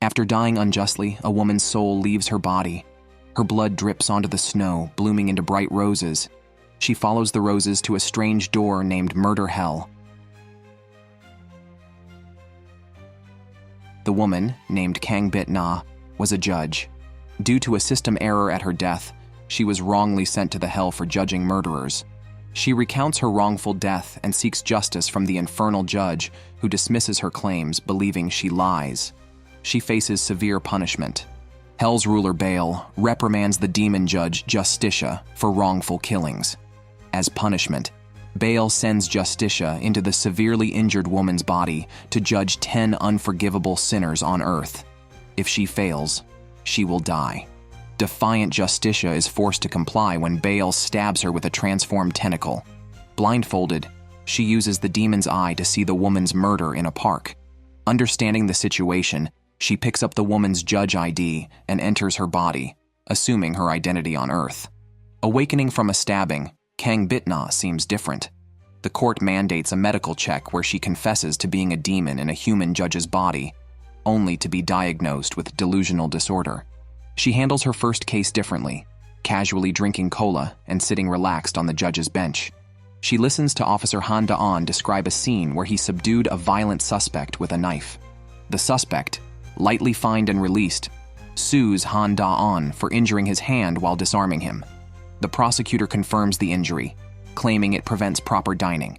After dying unjustly, a woman's soul leaves her body. Her blood drips onto the snow, blooming into bright roses. She follows the roses to a strange door named Murder Hell. The woman, named Kang Bit-na, was a judge. Due to a system error at her death, she was wrongly sent to the hell for judging murderers. She recounts her wrongful death and seeks justice from the infernal judge, who dismisses her claims, believing she lies. She faces severe punishment. Hell's ruler Baal reprimands the demon judge Justicia for wrongful killings. As punishment, Baal sends Justicia into the severely injured woman's body to judge 10 unforgivable sinners on earth. If she fails, she will die. Defiant Justicia is forced to comply when Baal stabs her with a transformed tentacle. Blindfolded, she uses the demon's eye to see the woman's murder in a park. Understanding the situation, she picks up the woman's judge ID and enters her body, assuming her identity on Earth. Awakening from a stabbing, Kang Bit-na seems different. The court mandates a medical check where she confesses to being a demon in a human judge's body, only to be diagnosed with delusional disorder. She handles her first case differently, casually drinking cola and sitting relaxed on the judge's bench. She listens to Officer Han Da-on describe a scene where he subdued a violent suspect with a knife. The suspect, lightly fined and released, sues Han Da-on for injuring his hand while disarming him. The prosecutor confirms the injury, claiming it prevents proper dining.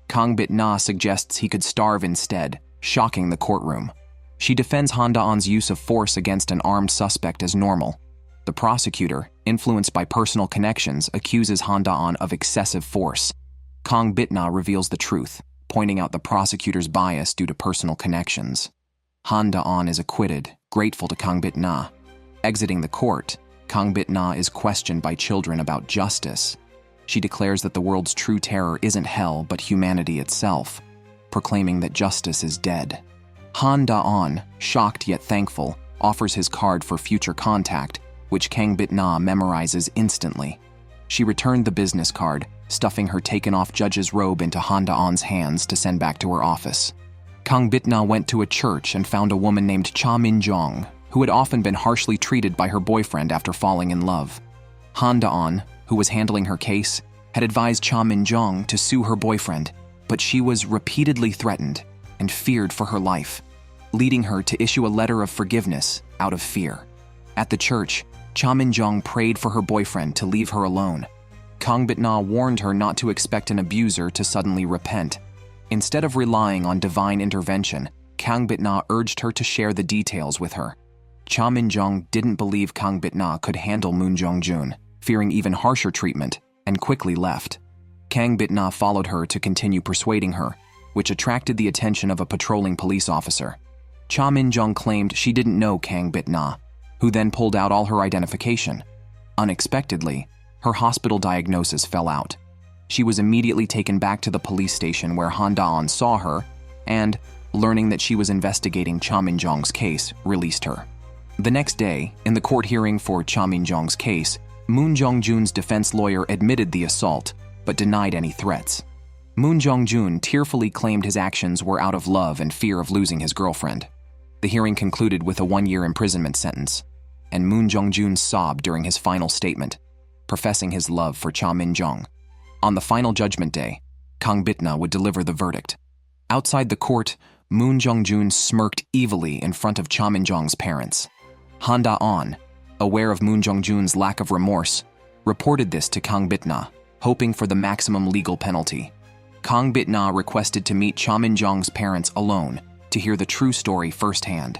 Kang Bit-na suggests he could starve instead, shocking the courtroom. She defends Han Da-on's use of force against an armed suspect as normal. The prosecutor, influenced by personal connections, accuses Han Da-on of excessive force. Kang Bit-na reveals the truth, pointing out the prosecutor's bias due to personal connections. Han Da-on is acquitted, grateful to Kang Bit-na. Exiting the court, Kang Bit-na is questioned by children about justice. She declares that the world's true terror isn't hell but humanity itself, proclaiming that justice is dead. Han Da-on, shocked yet thankful, offers his card for future contact, which Kang Bit-na memorizes instantly. She returned the business card, stuffing her taken-off judge's robe into Han Da-on's hands to send back to her office. Kang Bit-na went to a church and found a woman named Cha Min-jong, who had often been harshly treated by her boyfriend after falling in love. Han Da-on, who was handling her case, had advised Cha Min-jong to sue her boyfriend, but she was repeatedly threatened and feared for her life, leading her to issue a letter of forgiveness out of fear. At the church, Cha Min-jong prayed for her boyfriend to leave her alone. Kang Bit-na warned her not to expect an abuser to suddenly repent. Instead of relying on divine intervention, Kang Bit-na urged her to share the details with her. Cha Min-jong didn't believe Kang Bit-na could handle Moon Jong-jun, fearing even harsher treatment, and quickly left. Kang Bit-na followed her to continue persuading her, which attracted the attention of a patrolling police officer. Cha Min-jong claimed she didn't know Kang Bit-na, who then pulled out all her identification. Unexpectedly, her hospital diagnosis fell out. She was immediately taken back to the police station where Han Da-on saw her and, learning that she was investigating Cha Min-jong's case, released her. The next day, in the court hearing for Cha Min-jong's case, Moon Jong-jun's defense lawyer admitted the assault, but denied any threats. Moon Jong-jun tearfully claimed his actions were out of love and fear of losing his girlfriend. The hearing concluded with a 1-year imprisonment sentence, and Moon Jong-jun sobbed during his final statement, professing his love for Cha Min-jong. On the final judgment day, Kang Bit-na would deliver the verdict. Outside the court, Moon Jong-jun smirked evilly in front of Cha Min-jong's parents. Han Da-on, aware of Moon Jong-jun's lack of remorse, reported this to Kang Bit-na, hoping for the maximum legal penalty. Kang Bit-na requested to meet Cha Min-jong's parents alone to hear the true story firsthand.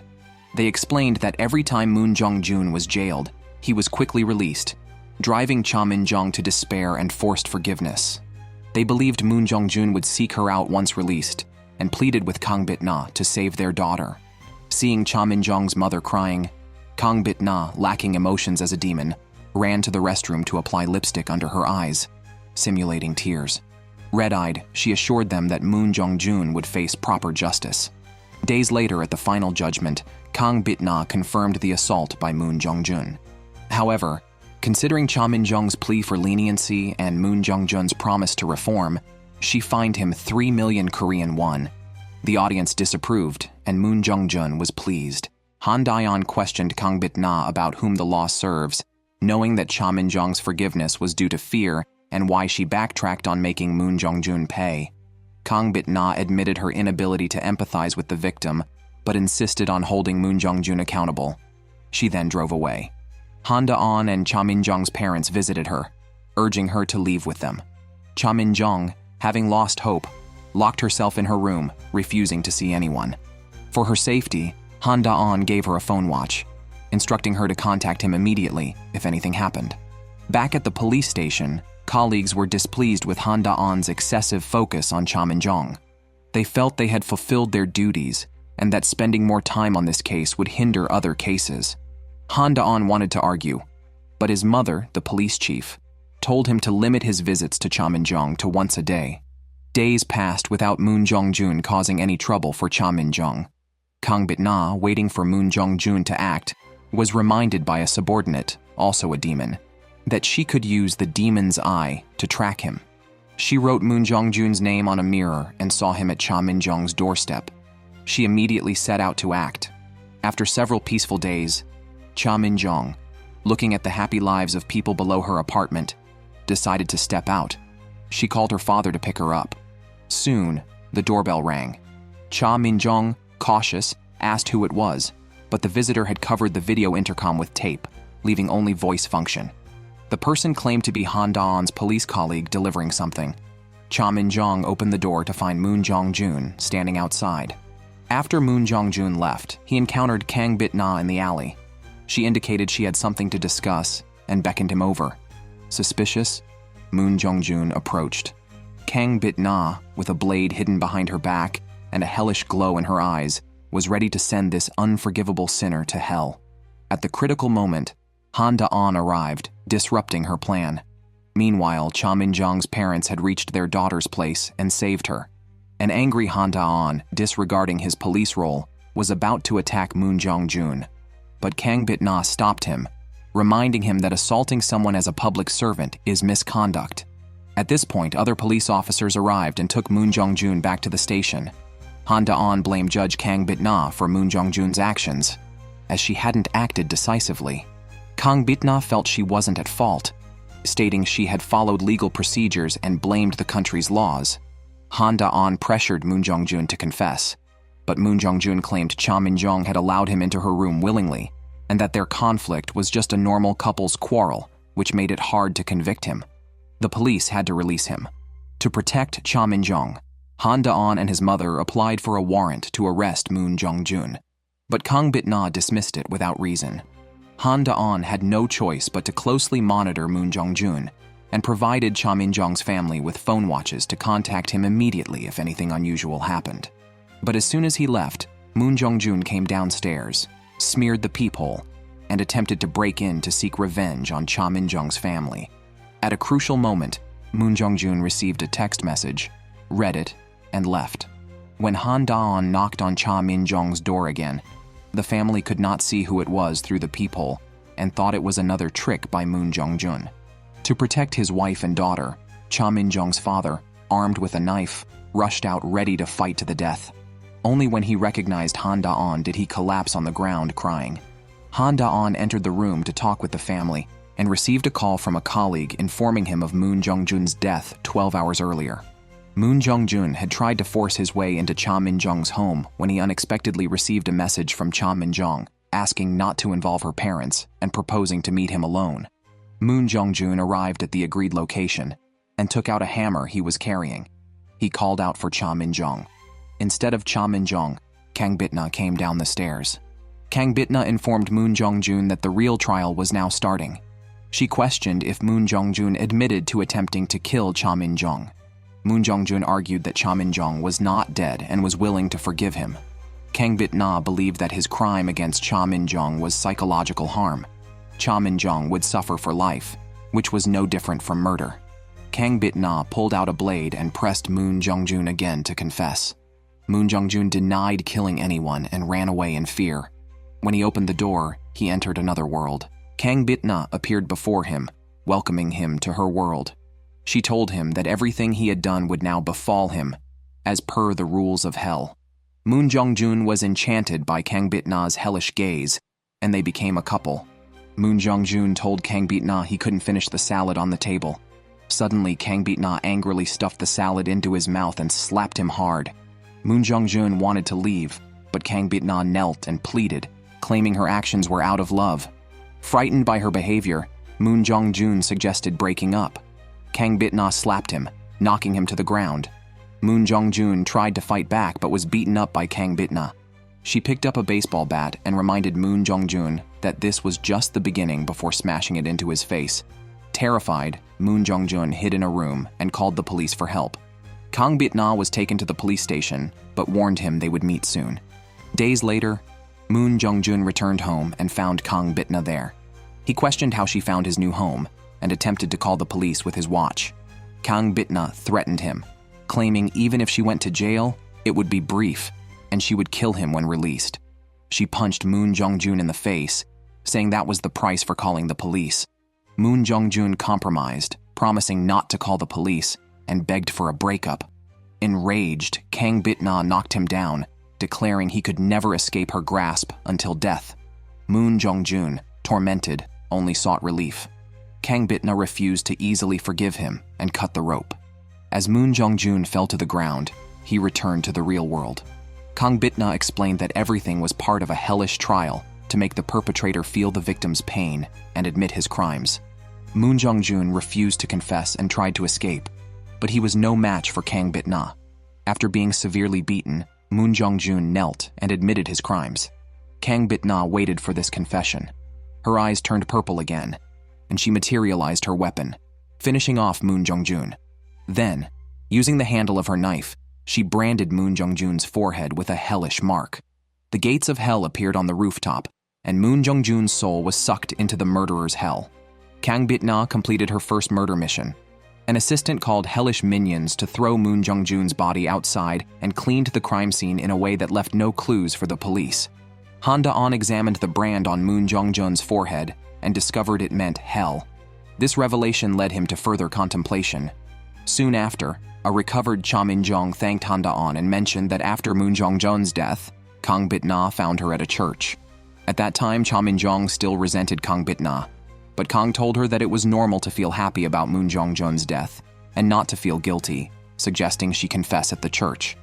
They explained that every time Moon Jong-jun was jailed, he was quickly released, driving Cha Min-jong to despair and forced forgiveness. They believed Moon Jong-jun would seek her out once released and pleaded with Kang Bit-na to save their daughter. Seeing Cha Min-jong's mother crying, Kang Bit-na, lacking emotions as a demon, ran to the restroom to apply lipstick under her eyes, simulating tears. Red-eyed, she assured them that Moon Jong-jun would face proper justice. Days later at the final judgment, Kang Bit-na confirmed the assault by Moon Jong-jun. However, considering Cha Min-jong's plea for leniency and Moon Jong-jun's promise to reform, she fined him 3 million Korean won. The audience disapproved, and Moon Jong-jun was pleased. Han Daeon questioned Kang Bit-na about whom the law serves, knowing that Cha Min-jong's forgiveness was due to fear and why she backtracked on making Moon Jong-jun pay. Kang Bit-na admitted her inability to empathize with the victim, but insisted on holding Moon Jong-jun accountable. She then drove away. Han Da-on and Cha Min-jong's parents visited her, urging her to leave with them. Cha Min-jong, having lost hope, locked herself in her room, refusing to see anyone. For her safety, Han Da-on gave her a phone watch, instructing her to contact him immediately if anything happened. Back at the police station, colleagues were displeased with Han Da-on's excessive focus on Cha Min-jong. They felt they had fulfilled their duties and that spending more time on this case would hinder other cases. Han Da-on wanted to argue, but his mother, the police chief, told him to limit his visits to Cha Min-jong to once a day. Days passed without Moon Jong-jun causing any trouble for Cha Min-jong. Kang Bit-na, waiting for Moon Jong-jun to act, was reminded by a subordinate, also a demon, that she could use the demon's eye to track him. She wrote Moon Jong-jun's name on a mirror and saw him at Cha Min-jong's doorstep. She immediately set out to act. After several peaceful days, Cha Min-jong, looking at the happy lives of people below her apartment, decided to step out. She called her father to pick her up. Soon, the doorbell rang. Cha Min-jong, cautious, asked who it was, but the visitor had covered the video intercom with tape, leaving only voice function. The person claimed to be Han Da-on's police colleague delivering something. Cha Min-jong opened the door to find Moon Jong-jun standing outside. After Moon Jong-jun left, he encountered Kang Bit-na in the alley. She indicated she had something to discuss and beckoned him over. Suspicious, Moon Jong-jun approached. Kang Bit-na, with a blade hidden behind her back and a hellish glow in her eyes, was ready to send this unforgivable sinner to hell. At the critical moment, Han Da-on arrived, disrupting her plan. Meanwhile, Cha Min-jong's parents had reached their daughter's place and saved her. An angry Han Da-on, disregarding his police role, was about to attack Moon Jong-jun. But Kang Bit-na stopped him, reminding him that assaulting someone as a public servant is misconduct. At this point, other police officers arrived and took Moon Jong-jun back to the station. Han Da-on blamed Judge Kang Bit-na for Moon Jong-jun's actions, as she hadn't acted decisively. Kang Bit-na felt she wasn't at fault, stating she had followed legal procedures and blamed the country's laws. Han Da-on pressured Moon Jong-jun to confess, but Moon Jong-jun claimed Cha Min-jong had allowed him into her room willingly, and that their conflict was just a normal couple's quarrel, which made it hard to convict him. The police had to release him. To protect Cha Min-jong, Han Da-on and his mother applied for a warrant to arrest Moon Jong-jun, but Kang Bit-na dismissed it without reason. Han Da-on had no choice but to closely monitor Moon Jong-jun and provided Cha Min-jong's family with phone watches to contact him immediately if anything unusual happened. But as soon as he left, Moon Jong-jun came downstairs, smeared the peephole, and attempted to break in to seek revenge on Cha Min-jong's family. At a crucial moment, Moon Jong-jun received a text message, read it, and left. When Han Da-on knocked on Cha Min-jong's door again, the family could not see who it was through the peephole and thought it was another trick by Moon Jong-jun. To protect his wife and daughter, Cha Min-jong's father, armed with a knife, rushed out ready to fight to the death. Only when he recognized Han Da-on did he collapse on the ground crying. Han Da-on entered the room to talk with the family and received a call from a colleague informing him of Moon Jong-jun's death 12 hours earlier. Moon Jong-jun had tried to force his way into Cha Min-jong's home when he unexpectedly received a message from Cha Min-jong asking not to involve her parents and proposing to meet him alone. Moon Jong-jun arrived at the agreed location and took out a hammer he was carrying. He called out for Cha Min-jong. Instead of Cha Min-jong, Kang Bit-na came down the stairs. Kang Bit-na informed Moon Jong-jun that the real trial was now starting. She questioned if Moon Jong-jun admitted to attempting to kill Cha Min-jong. Moon Jong-jun argued that Cha Min-jong was not dead and was willing to forgive him. Kang Bit-na believed that his crime against Cha Min-jong was psychological harm. Cha Min-jong would suffer for life, which was no different from murder. Kang Bit-na pulled out a blade and pressed Moon Jong-jun again to confess. Moon Jong-jun denied killing anyone and ran away in fear. When he opened the door, he entered another world. Kang Bit-na appeared before him, welcoming him to her world. She told him that everything he had done would now befall him, as per the rules of hell. Moon Jong-jun was enchanted by Kang Bit-na's hellish gaze, and they became a couple. Moon Jong-jun told Kang Bit-na he couldn't finish the salad on the table. Suddenly, Kang Bit-na angrily stuffed the salad into his mouth and slapped him hard. Moon Jong-jun wanted to leave, but Kang Bit-na knelt and pleaded, claiming her actions were out of love. Frightened by her behavior, Moon Jong-jun suggested breaking up. Kang Bit-na slapped him, knocking him to the ground. Moon Jong-jun tried to fight back but was beaten up by Kang Bit-na. She picked up a baseball bat and reminded Moon Jong-jun that this was just the beginning before smashing it into his face. Terrified, Moon Jong-jun hid in a room and called the police for help. Kang Bit-na was taken to the police station, but warned him they would meet soon. Days later, Moon Jong-jun returned home and found Kang Bit-na there. He questioned how she found his new home and attempted to call the police with his watch. Kang Bit-na threatened him, claiming even if she went to jail, it would be brief, and she would kill him when released. She punched Moon Jong-jun in the face, saying that was the price for calling the police. Moon Jong-jun compromised, promising not to call the police, and begged for a breakup. Enraged, Kang Bit-na knocked him down, declaring he could never escape her grasp until death. Moon Jong-jun, tormented, only sought relief. Kang Bit-na refused to easily forgive him and cut the rope. As Moon Jong-jun fell to the ground, he returned to the real world. Kang Bit-na explained that everything was part of a hellish trial to make the perpetrator feel the victim's pain and admit his crimes. Moon Jong-jun refused to confess and tried to escape, but he was no match for Kang Bit-na. After being severely beaten, Moon Jong-jun knelt and admitted his crimes. Kang Bit-na waited for this confession. Her eyes turned purple again, and she materialized her weapon, finishing off Moon Jong-jun. Then, using the handle of her knife, she branded Moon Jong-jun's forehead with a hellish mark. The gates of hell appeared on the rooftop, and Moon Jong-jun's soul was sucked into the murderer's hell. Kang Bit-na completed her first murder mission. An assistant called hellish minions to throw Moon Jong-jun's body outside and cleaned the crime scene in a way that left no clues for the police. Han Da-on examined the brand on Moon Jong-jun's forehead and discovered it meant hell. This revelation led him to further contemplation. Soon after, a recovered Cha Min-jong thanked Han Da-on and mentioned that after Moon Jong-jun's death, Kang Bit-na found her at a church. At that time, Cha Min-jong still resented Kang Bit-na, but Kang told her that it was normal to feel happy about Moon Jong-jun's death and not to feel guilty, suggesting she confess at the church.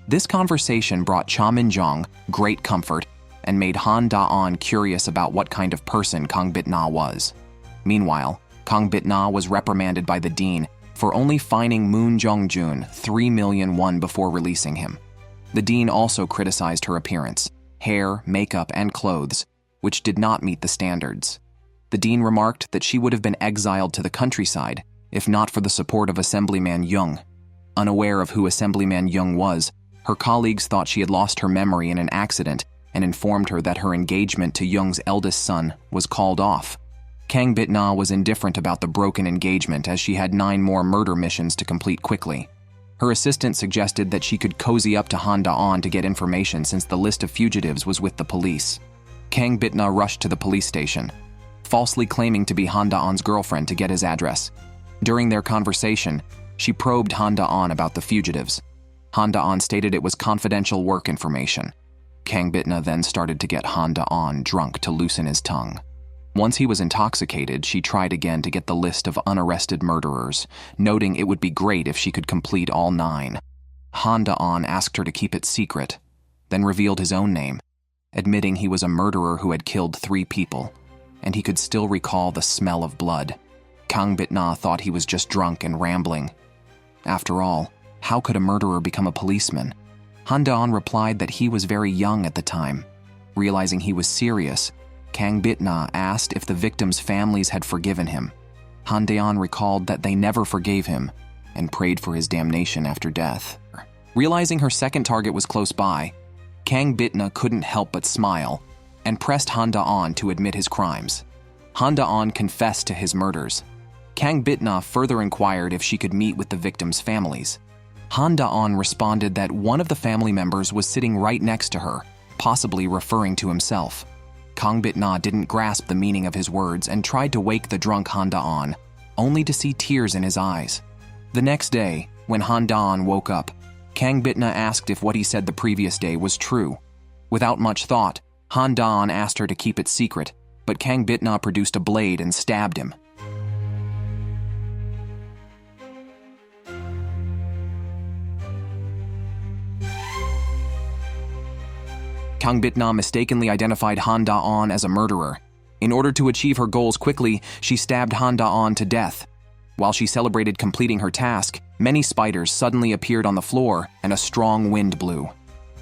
This conversation brought Cha Min-jong great comfort and made Han Da-on curious about what kind of person Kang Bit-na was. Meanwhile, Kang Bit-na was reprimanded by the dean for only fining Moon Jong-jun 3 million won before releasing him. The dean also criticized her appearance, hair, makeup, and clothes, which did not meet the standards. The dean remarked that she would have been exiled to the countryside if not for the support of Assemblyman Young. Unaware of who Assemblyman Young was, her colleagues thought she had lost her memory in an accident and informed her that her engagement to Young's eldest son was called off. Kang Bit-na was indifferent about the broken engagement as she had 9 more murder missions to complete quickly. Her assistant suggested that she could cozy up to Han Da-on to get information since the list of fugitives was with the police. Kang Bit-na rushed to the police station, falsely claiming to be Han Da-on's girlfriend to get his address. During their conversation, she probed Han Da-on about the fugitives. Han Da-on stated it was confidential work information. Kang Bit-na then started to get Han Da-on drunk to loosen his tongue. Once he was intoxicated, she tried again to get the list of unarrested murderers, noting it would be great if she could complete all 9. Han Da-on asked her to keep it secret, then revealed his own name, admitting he was a murderer who had killed 3 people, and he could still recall the smell of blood. Kang Bit-na thought he was just drunk and rambling. After all, how could a murderer become a policeman? Han Da-on replied that he was very young at the time. Realizing he was serious, Kang Bit-na asked if the victims' families had forgiven him. Han Da-on recalled that they never forgave him and prayed for his damnation after death. Realizing her second target was close by, Kang Bit-na couldn't help but smile and pressed Han Da-on to admit his crimes. Han Da-on confessed to his murders. Kang Bit-na further inquired if she could meet with the victims' families. Han Da-on responded that one of the family members was sitting right next to her, possibly referring to himself. Kang Bit-na didn't grasp the meaning of his words and tried to wake the drunk Han Da-on, only to see tears in his eyes. The next day, when Han Da-on woke up, Kang Bit-na asked if what he said the previous day was true. Without much thought, Han Da-on asked her to keep it secret, but Kang Bit-na produced a blade and stabbed him. Kang Bit-na mistakenly identified Han Da-on as a murderer. In order to achieve her goals quickly, she stabbed Han Da-on to death. While she celebrated completing her task, many spiders suddenly appeared on the floor and a strong wind blew.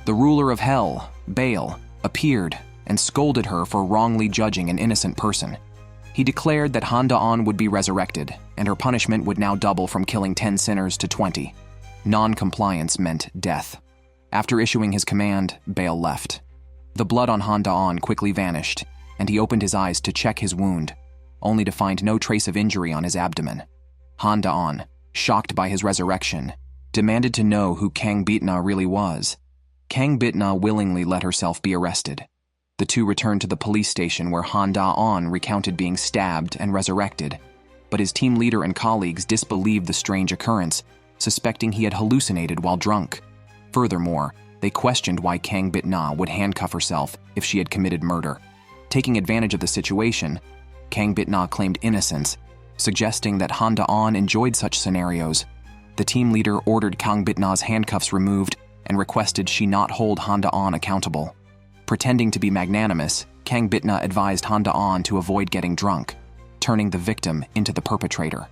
The ruler of hell, Baal, appeared and scolded her for wrongly judging an innocent person. He declared that Han Da-on would be resurrected, and her punishment would now double from killing 10 sinners to 20. Non-compliance meant death. After issuing his command, Baal left. The blood on Han Da-on quickly vanished, and he opened his eyes to check his wound, only to find no trace of injury on his abdomen. Han Da-on, shocked by his resurrection, demanded to know who Kang Bit-na really was. Kang Bit-na willingly let herself be arrested. The two returned to the police station where Han Da-on recounted being stabbed and resurrected, but his team leader and colleagues disbelieved the strange occurrence, suspecting he had hallucinated while drunk. Furthermore, they questioned why Kang Bit-na would handcuff herself if she had committed murder. Taking advantage of the situation, Kang Bit-na claimed innocence, suggesting that Han Da-on enjoyed such scenarios. The team leader ordered Kang Bit-na's handcuffs removed and requested she not hold Han Da-on accountable. Pretending to be magnanimous, Kang Bit-na advised Han Da-on to avoid getting drunk, turning the victim into the perpetrator.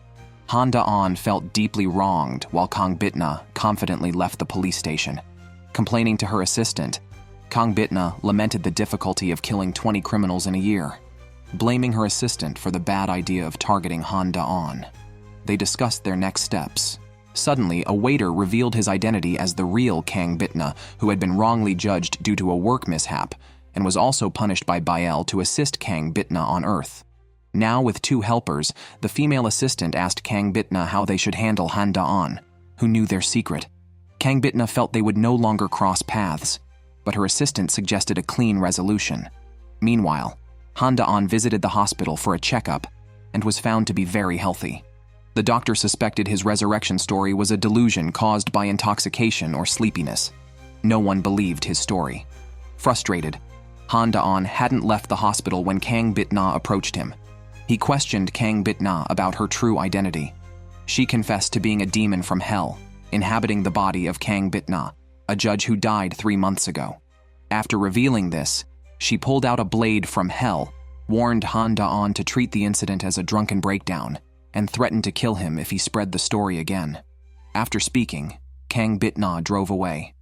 Han Da-on felt deeply wronged while Kang Bit-na confidently left the police station. Complaining to her assistant, Kang Bit-na lamented the difficulty of killing 20 criminals in a year, blaming her assistant for the bad idea of targeting Han Da-on. They discussed their next steps. Suddenly, a waiter revealed his identity as the real Kang Bit-na, who had been wrongly judged due to a work mishap, and was also punished by Baal to assist Kang Bit-na on Earth. Now, with 2 helpers, the female assistant asked Kang Bit-na how they should handle Han Da-on, who knew their secret. Kang Bit-na felt they would no longer cross paths, but her assistant suggested a clean resolution. Meanwhile, Han Da-on visited the hospital for a checkup and was found to be very healthy. The doctor suspected his resurrection story was a delusion caused by intoxication or sleepiness. No one believed his story. Frustrated, Han Da-on hadn't left the hospital when Kang Bit-na approached him. He questioned Kang Bit-na about her true identity. She confessed to being a demon from hell, inhabiting the body of Kang Bit-na, a judge who died 3 months ago. After revealing this, she pulled out a blade from hell, warned Han Da-on to treat the incident as a drunken breakdown, and threatened to kill him if he spread the story again. After speaking, Kang Bit-na drove away.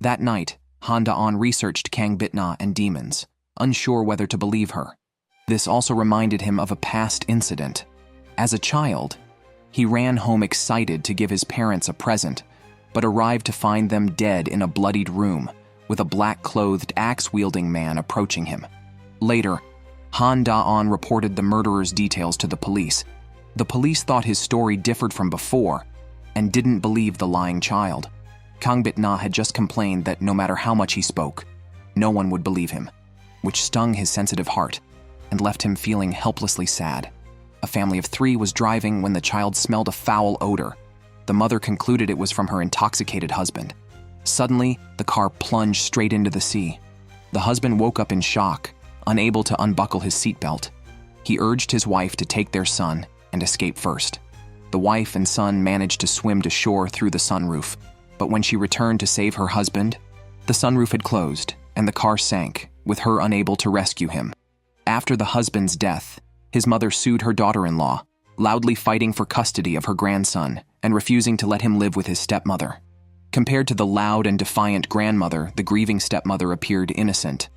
That night, Han Da-on researched Kang Bit-na and demons, unsure whether to believe her. This also reminded him of a past incident. As a child, he ran home excited to give his parents a present, but arrived to find them dead in a bloodied room, with a black-clothed, axe-wielding man approaching him. Later, Han Da-on reported the murderer's details to the police. The police thought his story differed from before and didn't believe the lying child. Kang Bit-na had just complained that no matter how much he spoke, no one would believe him, which stung his sensitive heart and left him feeling helplessly sad. A family of 3 was driving when the child smelled a foul odor. The mother concluded it was from her intoxicated husband. Suddenly, the car plunged straight into the sea. The husband woke up in shock, unable to unbuckle his seatbelt. He urged his wife to take their son and escape first. The wife and son managed to swim to shore through the sunroof, but when she returned to save her husband, the sunroof had closed and the car sank, with her unable to rescue him. After the husband's death, his mother sued her daughter-in-law, loudly fighting for custody of her grandson and refusing to let him live with his stepmother. Compared to the loud and defiant grandmother, the grieving stepmother appeared innocent.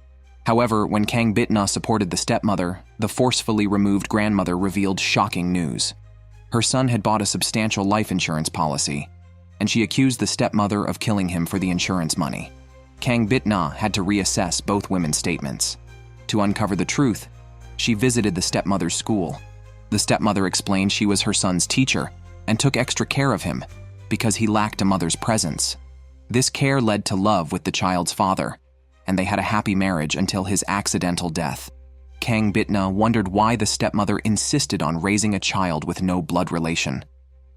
However, when Kang Bit-na supported the stepmother, the forcefully removed grandmother revealed shocking news. Her son had bought a substantial life insurance policy, and she accused the stepmother of killing him for the insurance money. Kang Bit-na had to reassess both women's statements. To uncover the truth, she visited the stepmother's school. The stepmother explained she was her son's teacher and took extra care of him because he lacked a mother's presence. This care led to love with the child's father, and they had a happy marriage until his accidental death. Kang Bit-na wondered why the stepmother insisted on raising a child with no blood relation.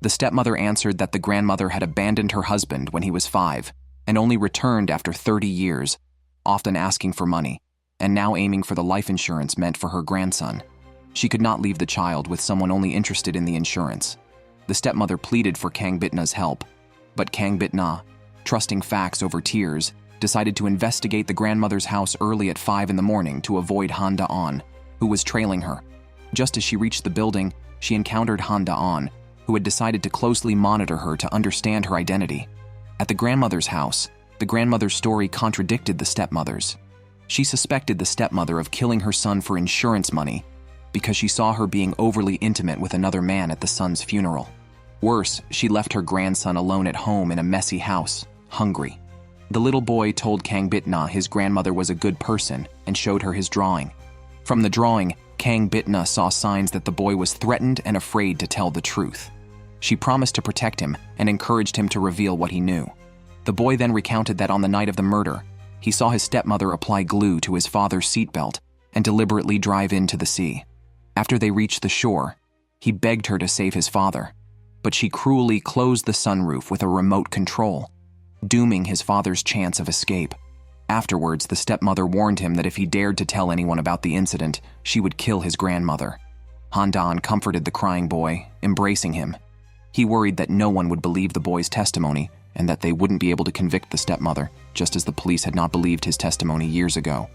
The stepmother answered that the grandmother had abandoned her husband when he was 5 and only returned after 30 years, often asking for money, and now aiming for the life insurance meant for her grandson. She could not leave the child with someone only interested in the insurance. The stepmother pleaded for Kang Bit-na's help, but Kang Bit-na, trusting facts over tears, decided to investigate the grandmother's house early at 5 in the morning to avoid Han Da-on, who was trailing her. Just as she reached the building, she encountered Han Da-on, who had decided to closely monitor her to understand her identity. At the grandmother's house, the grandmother's story contradicted the stepmother's. She suspected the stepmother of killing her son for insurance money because she saw her being overly intimate with another man at the son's funeral. Worse, she left her grandson alone at home in a messy house, hungry. The little boy told Kang Bit-na his grandmother was a good person and showed her his drawing. From the drawing, Kang Bit-na saw signs that the boy was threatened and afraid to tell the truth. She promised to protect him and encouraged him to reveal what he knew. The boy then recounted that on the night of the murder, he saw his stepmother apply glue to his father's seatbelt and deliberately drive into the sea. After they reached the shore, he begged her to save his father, but she cruelly closed the sunroof with a remote control, dooming his father's chance of escape. Afterwards, the stepmother warned him that if he dared to tell anyone about the incident, she would kill his grandmother. Han Dan comforted the crying boy, embracing him. He worried that no one would believe the boy's testimony and that they wouldn't be able to convict the stepmother, just as the police had not believed his testimony years ago.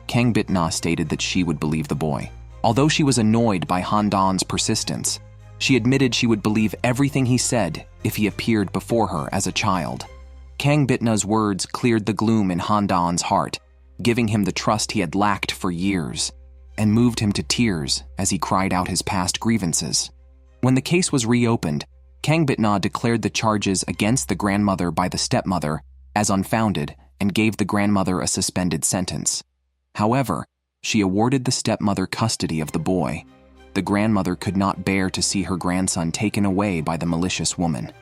Kang Bit-na stated that she would believe the boy. Although she was annoyed by Han Dan's persistence, she admitted she would believe everything he said if he appeared before her as a child. Kang Bit-na's words cleared the gloom in Han Dan's heart, giving him the trust he had lacked for years, and moved him to tears as he cried out his past grievances. When the case was reopened, Kang Bit-na declared the charges against the grandmother by the stepmother as unfounded and gave the grandmother a suspended sentence. However, she awarded the stepmother custody of the boy. The grandmother could not bear to see her grandson taken away by the malicious woman.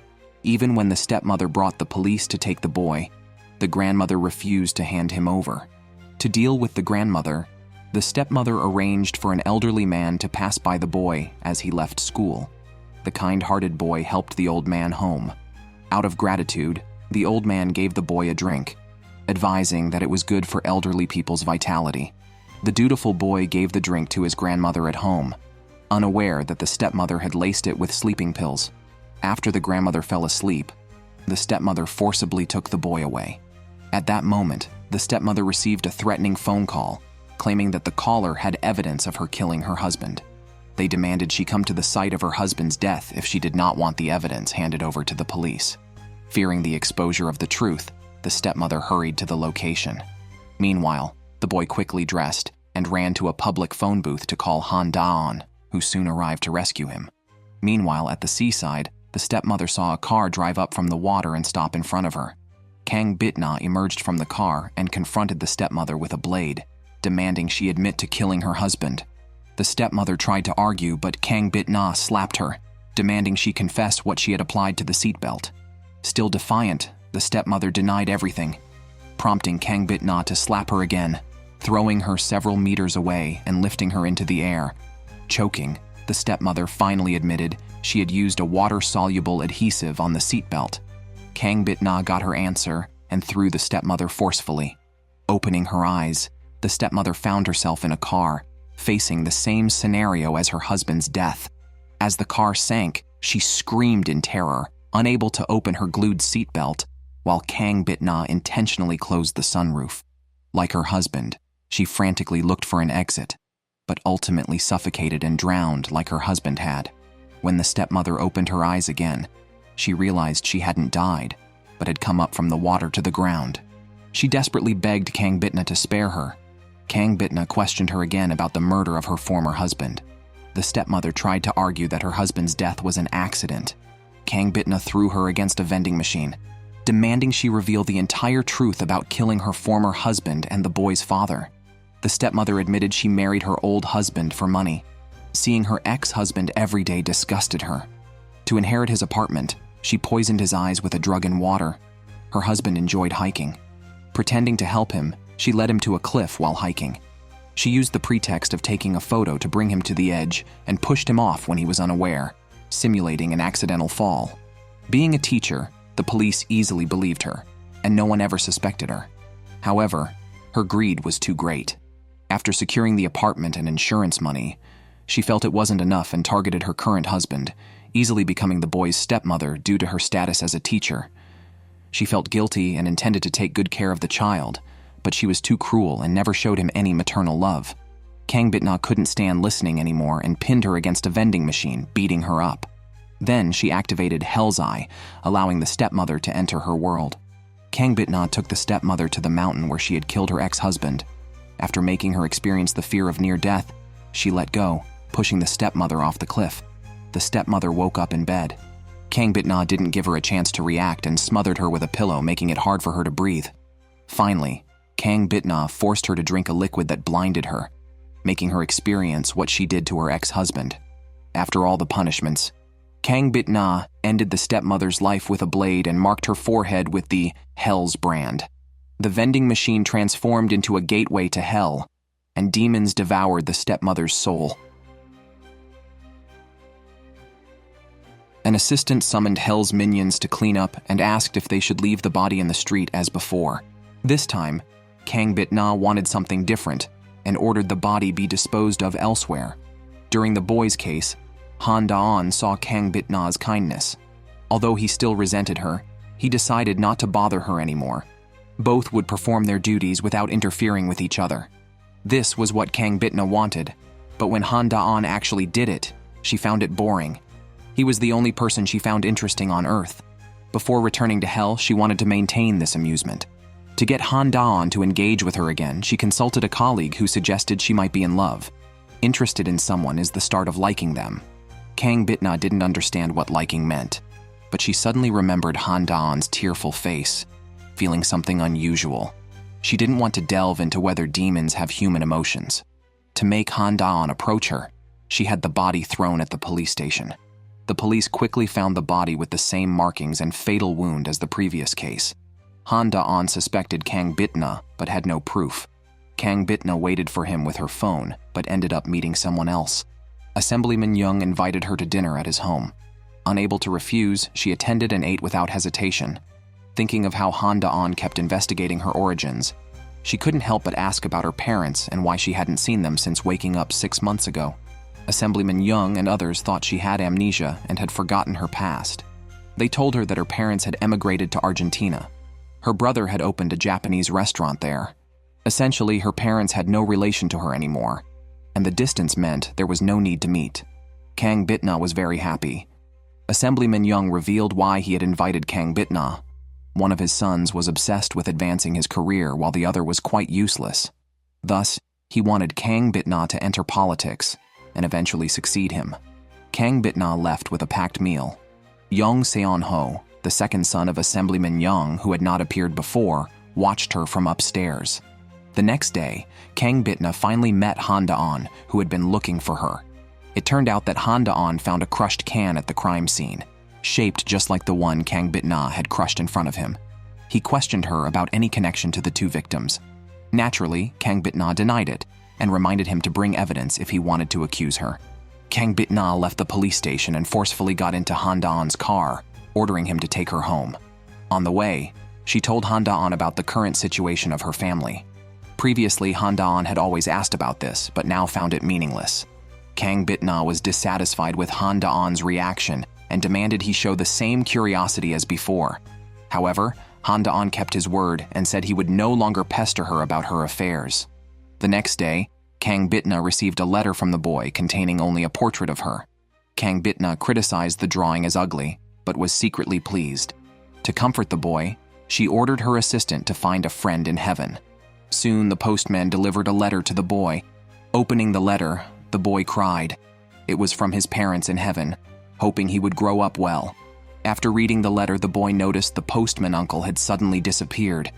Even when the stepmother brought the police to take the boy, the grandmother refused to hand him over. To deal with the grandmother, the stepmother arranged for an elderly man to pass by the boy as he left school. The kind-hearted boy helped the old man home. Out of gratitude, the old man gave the boy a drink, advising that it was good for elderly people's vitality. The dutiful boy gave the drink to his grandmother at home, unaware that the stepmother had laced it with sleeping pills. After the grandmother fell asleep, the stepmother forcibly took the boy away. At that moment, the stepmother received a threatening phone call, claiming that the caller had evidence of her killing her husband. They demanded she come to the site of her husband's death if she did not want the evidence handed over to the police. Fearing the exposure of the truth, the stepmother hurried to the location. Meanwhile, the boy quickly dressed and ran to a public phone booth to call Han Da-on, who soon arrived to rescue him. Meanwhile, at the seaside, the stepmother saw a car drive up from the water and stop in front of her. Kang Bit-na emerged from the car and confronted the stepmother with a blade, demanding she admit to killing her husband. The stepmother tried to argue, but Kang Bit-na slapped her, demanding she confess what she had applied to the seatbelt. Still defiant, the stepmother denied everything, prompting Kang Bit-na to slap her again, throwing her several meters away and lifting her into the air. Choking, the stepmother finally admitted she had used a water-soluble adhesive on the seatbelt. Kang Bit-na got her answer and threw the stepmother forcefully. Opening her eyes, the stepmother found herself in a car, facing the same scenario as her husband's death. As the car sank, she screamed in terror, unable to open her glued seatbelt, while Kang Bit-na intentionally closed the sunroof. Like her husband, she frantically looked for an exit, but ultimately suffocated and drowned like her husband had. When the stepmother opened her eyes again, she realized she hadn't died, but had come up from the water to the ground. She desperately begged Kang Bit-na to spare her. Kang Bit-na questioned her again about the murder of her former husband. The stepmother tried to argue that her husband's death was an accident. Kang Bit-na threw her against a vending machine, demanding she reveal the entire truth about killing her former husband and the boy's father. The stepmother admitted she married her old husband for money. Seeing her ex-husband every day disgusted her. To inherit his apartment, she poisoned his eyes with a drug and water. Her husband enjoyed hiking. Pretending to help him, she led him to a cliff while hiking. She used the pretext of taking a photo to bring him to the edge and pushed him off when he was unaware, simulating an accidental fall. Being a teacher, the police easily believed her, and no one ever suspected her. However, her greed was too great. After securing the apartment and insurance money, she felt it wasn't enough and targeted her current husband, easily becoming the boy's stepmother due to her status as a teacher. She felt guilty and intended to take good care of the child, but she was too cruel and never showed him any maternal love. Kang Bit-na couldn't stand listening anymore and pinned her against a vending machine, beating her up. Then she activated Hell's Eye, allowing the stepmother to enter her world. Kang Bit-na took the stepmother to the mountain where she had killed her ex-husband. After making her experience the fear of near death, she let go, pushing the stepmother off the cliff. The stepmother woke up in bed. Kang Bit-na didn't give her a chance to react and smothered her with a pillow, making it hard for her to breathe. Finally, Kang Bit-na forced her to drink a liquid that blinded her, making her experience what she did to her ex-husband. After all the punishments, Kang Bit-na ended the stepmother's life with a blade and marked her forehead with the Hell's brand. The vending machine transformed into a gateway to hell, and demons devoured the stepmother's soul. An assistant summoned Hell's minions to clean up and asked if they should leave the body in the street as before. This time, Kang Bit-na wanted something different and ordered the body be disposed of elsewhere. During the boy's case, Han Da-on saw Kang Bit-na's kindness. Although he still resented her, he decided not to bother her anymore. Both would perform their duties without interfering with each other. This was what Kang Bit-na wanted, but when Han Da-on actually did it, she found it boring. He was the only person she found interesting on Earth. Before returning to Hell, she wanted to maintain this amusement. To get Han Da-on to engage with her again, she consulted a colleague who suggested she might be in love. Interested in someone is the start of liking them. Kang Bit-na didn't understand what liking meant, but she suddenly remembered Han Da-on's tearful face, feeling something unusual. She didn't want to delve into whether demons have human emotions. To make Han Da-on approach her, she had the body thrown at the police station. The police quickly found the body with the same markings and fatal wound as the previous case. Han Da-on suspected Kang Bit-na, but had no proof. Kang Bit-na waited for him with her phone, but ended up meeting someone else. Assemblyman Young invited her to dinner at his home. Unable to refuse, she attended and ate without hesitation. Thinking of how Han Da-on kept investigating her origins, she couldn't help but ask about her parents and why she hadn't seen them since waking up 6 months ago. Assemblyman Young and others thought she had amnesia and had forgotten her past. They told her that her parents had emigrated to Argentina. Her brother had opened a Japanese restaurant there. Essentially, her parents had no relation to her anymore, and the distance meant there was no need to meet. Kang Bit-na was very happy. Assemblyman Young revealed why he had invited Kang Bit-na. One of his sons was obsessed with advancing his career while the other was quite useless. Thus, he wanted Kang Bit-na to enter politics and eventually succeed him. Kang Bit-na left with a packed meal. Young Seon-ho, the second son of Assemblyman Young, who had not appeared before, watched her from upstairs. The next day, Kang Bit-na finally met Han Da-on, who had been looking for her. It turned out that Han Da-on found a crushed can at the crime scene, shaped just like the one Kang Bit-na had crushed in front of him. He questioned her about any connection to the two victims. Naturally, Kang Bit-na denied it, and reminded him to bring evidence if he wanted to accuse her. Kang Bit-na left the police station and forcefully got into Han Da-on's car, ordering him to take her home. On the way, she told Han Da-on about the current situation of her family. Previously, Han Da-on had always asked about this, but now found it meaningless. Kang Bit-na was dissatisfied with Han Da-on's reaction and demanded he show the same curiosity as before. However, Han Da-on kept his word and said he would no longer pester her about her affairs. The next day, Kang Bit-na received a letter from the boy containing only a portrait of her. Kang Bit-na criticized the drawing as ugly, but was secretly pleased. To comfort the boy, she ordered her assistant to find a friend in heaven. Soon, the postman delivered a letter to the boy. Opening the letter, the boy cried. It was from his parents in heaven, hoping he would grow up well. After reading the letter, the boy noticed the postman uncle had suddenly disappeared,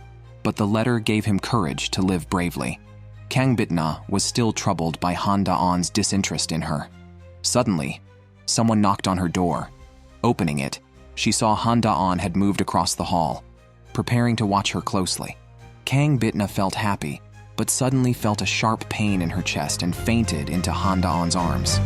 but the letter gave him courage to live bravely. Kang Bit-na was still troubled by Han Da-on's disinterest in her. Suddenly, someone knocked on her door. Opening it, she saw Han Da-on had moved across the hall, preparing to watch her closely. Kang Bit-na felt happy, but suddenly felt a sharp pain in her chest and fainted into Han Da-on's arms.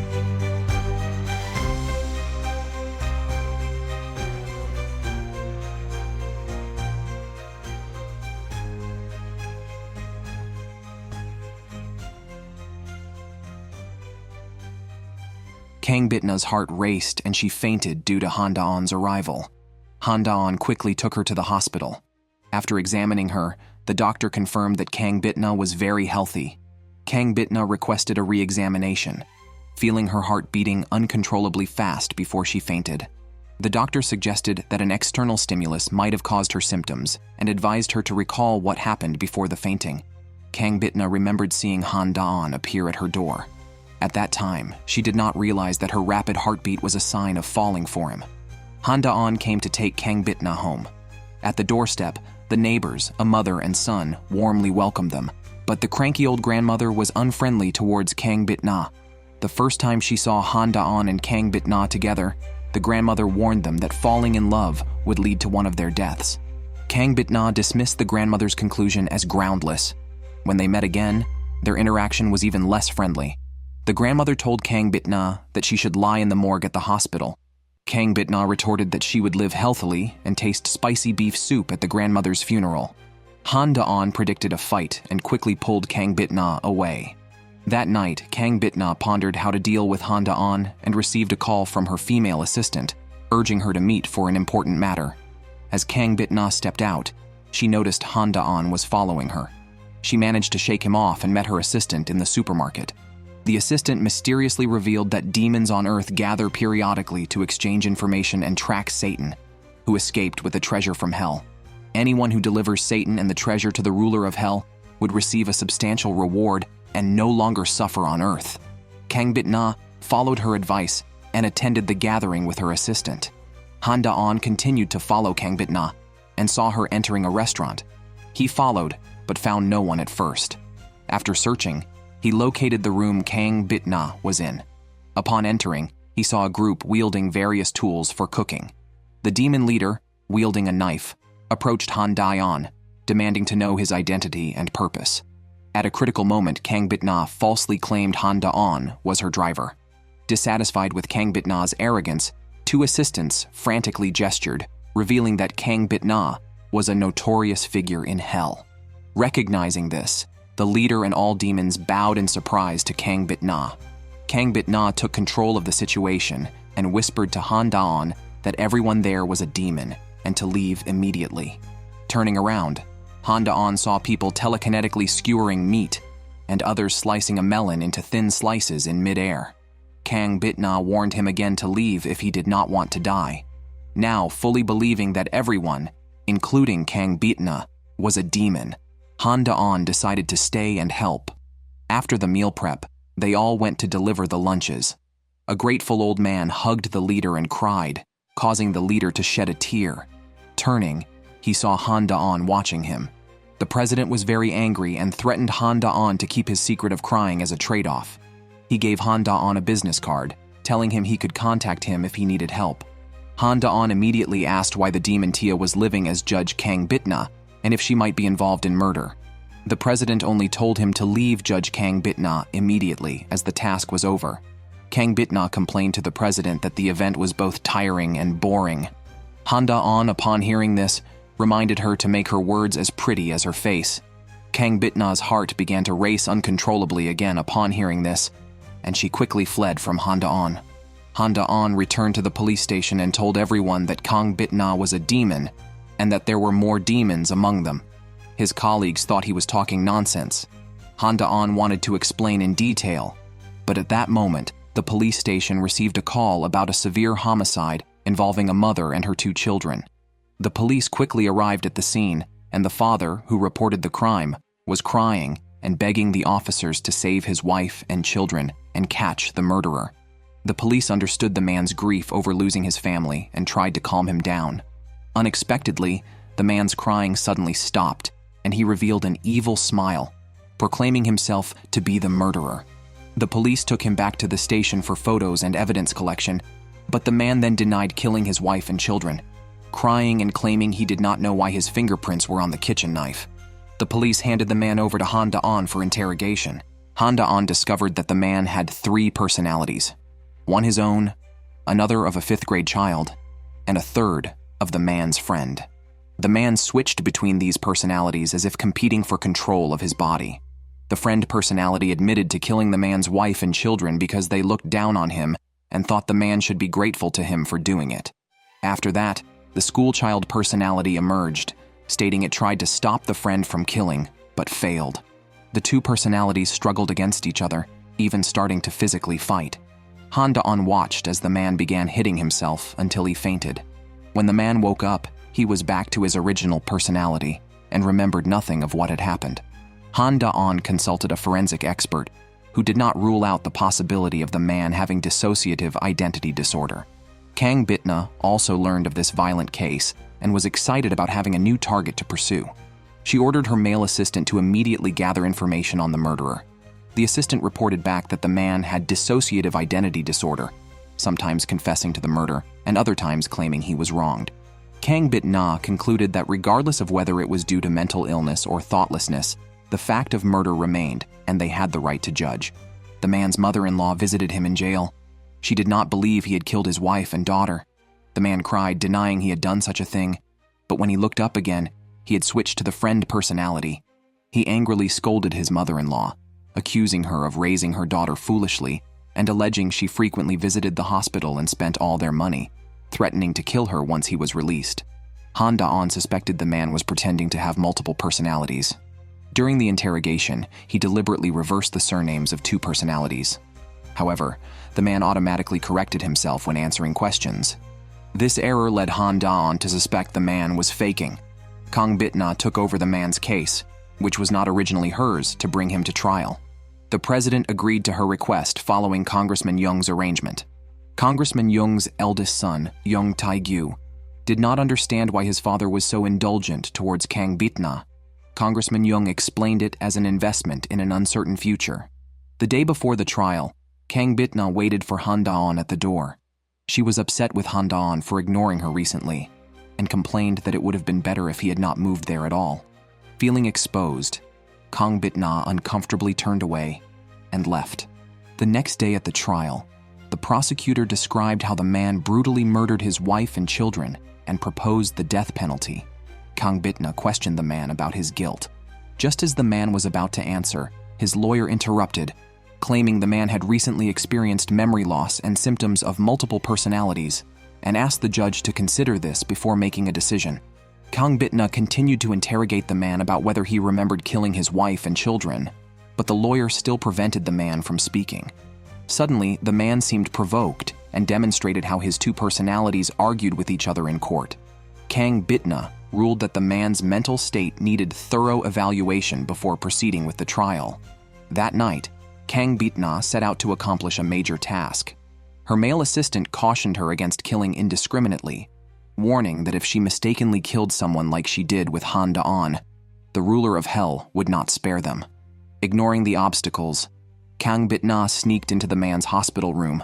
Kang Bit-na's heart raced and she fainted due to Han Da-on's arrival. Han Da-on quickly took her to the hospital. After examining her, the doctor confirmed that Kang Bit-na was very healthy. Kang Bit-na requested a re-examination, feeling her heart beating uncontrollably fast before she fainted. The doctor suggested that an external stimulus might have caused her symptoms and advised her to recall what happened before the fainting. Kang Bit-na remembered seeing Han Da-on appear at her door. At that time, she did not realize that her rapid heartbeat was a sign of falling for him. Han Da-on came to take Kang Bit-na home. At the doorstep, the neighbors, a mother and son, warmly welcomed them, but the cranky old grandmother was unfriendly towards Kang Bit-na. The first time she saw Han Da-on and Kang Bit-na together, the grandmother warned them that falling in love would lead to one of their deaths. Kang Bit-na dismissed the grandmother's conclusion as groundless. When they met again, their interaction was even less friendly. The grandmother told Kang Bit-na that she should lie in the morgue at the hospital. Kang Bit-na retorted that she would live healthily and taste spicy beef soup at the grandmother's funeral. Han Da-on predicted a fight and quickly pulled Kang Bit-na away. That night, Kang Bit-na pondered how to deal with Han Da-on and received a call from her female assistant, urging her to meet for an important matter. As Kang Bit-na stepped out, she noticed Han Da-on was following her. She managed to shake him off and met her assistant in the supermarket. The assistant mysteriously revealed that demons on Earth gather periodically to exchange information and track Satan, who escaped with the treasure from hell. Anyone who delivers Satan and the treasure to the ruler of hell would receive a substantial reward and no longer suffer on Earth. Kang Bit-na followed her advice and attended the gathering with her assistant. Han Da-on continued to follow Kang Bit-na and saw her entering a restaurant. He followed, but found no one at first. After searching, he located the room Kang Bit-na was in. Upon entering, he saw a group wielding various tools for cooking. The demon leader, wielding a knife, approached Han Da-on, demanding to know his identity and purpose. At a critical moment, Kang Bit-na falsely claimed Han Da-on was her driver. Dissatisfied with Kang Bit-na's arrogance, two assistants frantically gestured, revealing that Kang Bit-na was a notorious figure in hell. Recognizing this, the leader and all demons bowed in surprise to Kang Bit-na. Kang Bit-na took control of the situation and whispered to Han Da-on that everyone there was a demon and to leave immediately. Turning around, Han Da-on saw people telekinetically skewering meat and others slicing a melon into thin slices in midair. Kang Bit-na warned him again to leave if he did not want to die. Now, fully believing that everyone, including Kang Bit-na, was a demon, Han Da-on decided to stay and help. After the meal prep, they all went to deliver the lunches. A grateful old man hugged the leader and cried, causing the leader to shed a tear. Turning, he saw Han Da-on watching him. The president was very angry and threatened Han Da-on to keep his secret of crying as a trade-off. He gave Han Da-on a business card, telling him he could contact him if he needed help. Han Da-on immediately asked why the demon Tia was living as Judge Kang Bit-na and if she might be involved in murder. The president only told him to leave Judge Kang Bit-na immediately as the task was over. Kang Bit-na complained to the president that the event was both tiring and boring. Han Da-on, upon hearing this, reminded her to make her words as pretty as her face. Kang Bit-na's heart began to race uncontrollably again upon hearing this, and she quickly fled from Han Da-on. Han Da-on returned to the police station and told everyone that Kang Bit-na was a demon and that there were more demons among them. His colleagues thought he was talking nonsense. Han Da-on wanted to explain in detail, but at that moment, the police station received a call about a severe homicide involving a mother and her two children. The police quickly arrived at the scene, and the father, who reported the crime, was crying and begging the officers to save his wife and children and catch the murderer. The police understood the man's grief over losing his family and tried to calm him down. Unexpectedly, the man's crying suddenly stopped, and he revealed an evil smile, proclaiming himself to be the murderer. The police took him back to the station for photos and evidence collection, but the man then denied killing his wife and children, crying and claiming he did not know why his fingerprints were on the kitchen knife. The police handed the man over to Han Da-on for interrogation. Han Da-on discovered that the man had 3 personalities: one his own, another of a 5th-grade child, and a third of the man's friend. The man switched between these personalities as if competing for control of his body. The friend personality admitted to killing the man's wife and children because they looked down on him and thought the man should be grateful to him for doing it. After that, the schoolchild personality emerged, stating it tried to stop the friend from killing, but failed. The two personalities struggled against each other, even starting to physically fight. Han-da-on watched as the man began hitting himself until he fainted. When the man woke up, he was back to his original personality and remembered nothing of what had happened. Han-da-on consulted a forensic expert who did not rule out the possibility of the man having dissociative identity disorder. Kang Bit-na also learned of this violent case and was excited about having a new target to pursue. She ordered her male assistant to immediately gather information on the murderer. The assistant reported back that the man had dissociative identity disorder, sometimes confessing to the murder and other times claiming he was wronged. Kang Bit-na concluded that regardless of whether it was due to mental illness or thoughtlessness, the fact of murder remained, and they had the right to judge. The man's mother-in-law visited him in jail. She did not believe he had killed his wife and daughter. The man cried, denying he had done such a thing, but when he looked up again, he had switched to the friend personality. He angrily scolded his mother-in-law, accusing her of raising her daughter foolishly and alleging she frequently visited the hospital and spent all their money, threatening to kill her once he was released. Han-da-on suspected the man was pretending to have multiple personalities. During the interrogation, he deliberately reversed the surnames of two personalities. However, the man automatically corrected himself when answering questions. This error led Han-da-on to suspect the man was faking. Kang Bit-na took over the man's case, which was not originally hers, to bring him to trial. The president agreed to her request following Congressman Young's arrangement. Congressman Young's eldest son, Young Tae-gyu, did not understand why his father was so indulgent towards Kang Bit-na. Congressman Young explained it as an investment in an uncertain future. The day before the trial, Kang Bit-na waited for Han-da-on at the door. She was upset with Han-da-on for ignoring her recently, and complained that it would have been better if he had not moved there at all. Feeling exposed, Kang Bit-na uncomfortably turned away and left. The next day at the trial, the prosecutor described how the man brutally murdered his wife and children and proposed the death penalty. Kang Bit-na questioned the man about his guilt. Just as the man was about to answer, his lawyer interrupted, claiming the man had recently experienced memory loss and symptoms of multiple personalities, and asked the judge to consider this before making a decision. Kang Bit-na continued to interrogate the man about whether he remembered killing his wife and children, but the lawyer still prevented the man from speaking. Suddenly, the man seemed provoked and demonstrated how his two personalities argued with each other in court. Kang Bit-na ruled that the man's mental state needed thorough evaluation before proceeding with the trial. That night, Kang Bit-na set out to accomplish a major task. Her male assistant cautioned her against killing indiscriminately, warning that if she mistakenly killed someone like she did with Han-da-on, the ruler of hell would not spare them. Ignoring the obstacles, Kang Bit-na sneaked into the man's hospital room,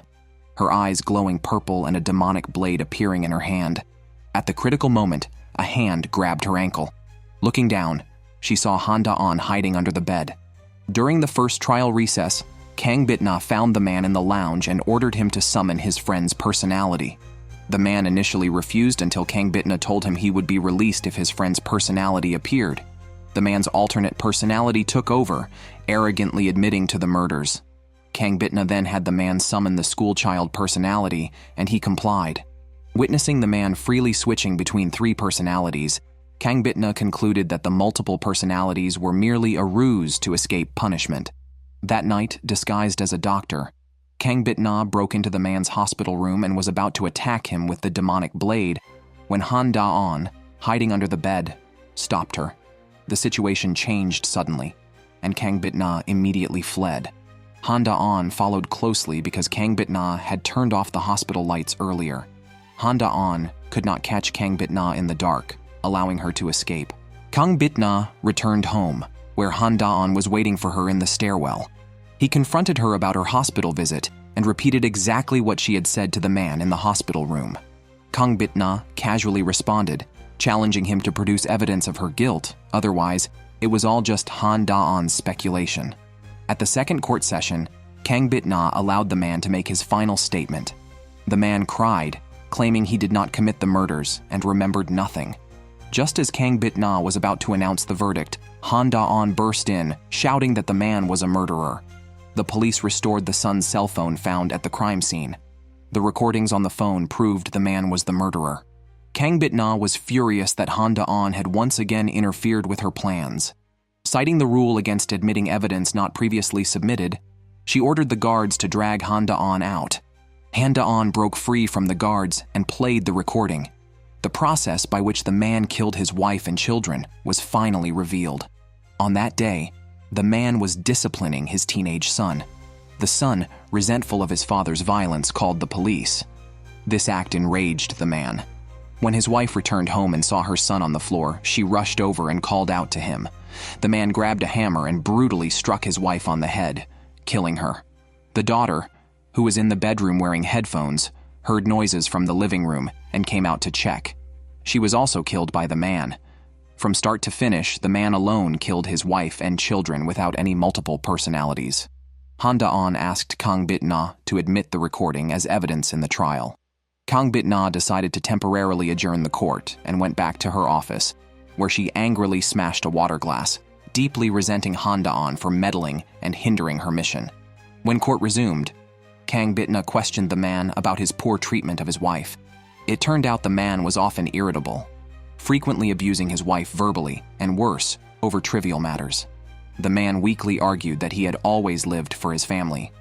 her eyes glowing purple and a demonic blade appearing in her hand. At the critical moment, a hand grabbed her ankle. Looking down, she saw Han-da-on hiding under the bed. During the first trial recess, Kang Bit-na found the man in the lounge and ordered him to summon his friend's personality. The man initially refused until Kang Bit-na told him he would be released if his friend's personality appeared. The man's alternate personality took over, arrogantly admitting to the murders. Kang Bit-na then had the man summon the schoolchild personality, and he complied. Witnessing the man freely switching between three personalities, Kang Bit-na concluded that the multiple personalities were merely a ruse to escape punishment. That night, disguised as a doctor, Kang Bit-na broke into the man's hospital room and was about to attack him with the demonic blade when Han-da-on, hiding under the bed, stopped her. The situation changed suddenly, and Kang Bit-na immediately fled. Han-da-on followed closely because Kang Bit-na had turned off the hospital lights earlier. Han-da-on could not catch Kang Bit-na in the dark, allowing her to escape. Kang Bit-na returned home, where Han-da-on was waiting for her in the stairwell. He confronted her about her hospital visit and repeated exactly what she had said to the man in the hospital room. Kang Bit-na casually responded, challenging him to produce evidence of her guilt, otherwise, it was all just Han-da-on's speculation. At the second court session, Kang Bit-na allowed the man to make his final statement. The man cried, claiming he did not commit the murders and remembered nothing. Just as Kang Bit-na was about to announce the verdict, Han-da-on burst in, shouting that the man was a murderer. The police restored the son's cell phone found at the crime scene. The recordings on the phone proved the man was the murderer. Kang Bit-na was furious that Han Da-on had once again interfered with her plans. Citing the rule against admitting evidence not previously submitted, she ordered the guards to drag Han Da-on out. Han Da-on broke free from the guards and played the recording. The process by which the man killed his wife and children was finally revealed. On that day, the man was disciplining his teenage son. The son, resentful of his father's violence, called the police. This act enraged the man. When his wife returned home and saw her son on the floor, she rushed over and called out to him. The man grabbed a hammer and brutally struck his wife on the head, killing her. The daughter, who was in the bedroom wearing headphones, heard noises from the living room and came out to check. She was also killed by the man. From start to finish, the man alone killed his wife and children without any multiple personalities. Han Da-on asked Kang Bit-na to admit the recording as evidence in the trial. Kang Bit-na decided to temporarily adjourn the court and went back to her office, where she angrily smashed a water glass, deeply resenting Han Da-on for meddling and hindering her mission. When court resumed, Kang Bit-na questioned the man about his poor treatment of his wife. It turned out the man was often irritable, frequently abusing his wife verbally, and worse, over trivial matters. The man weakly argued that he had always lived for his family.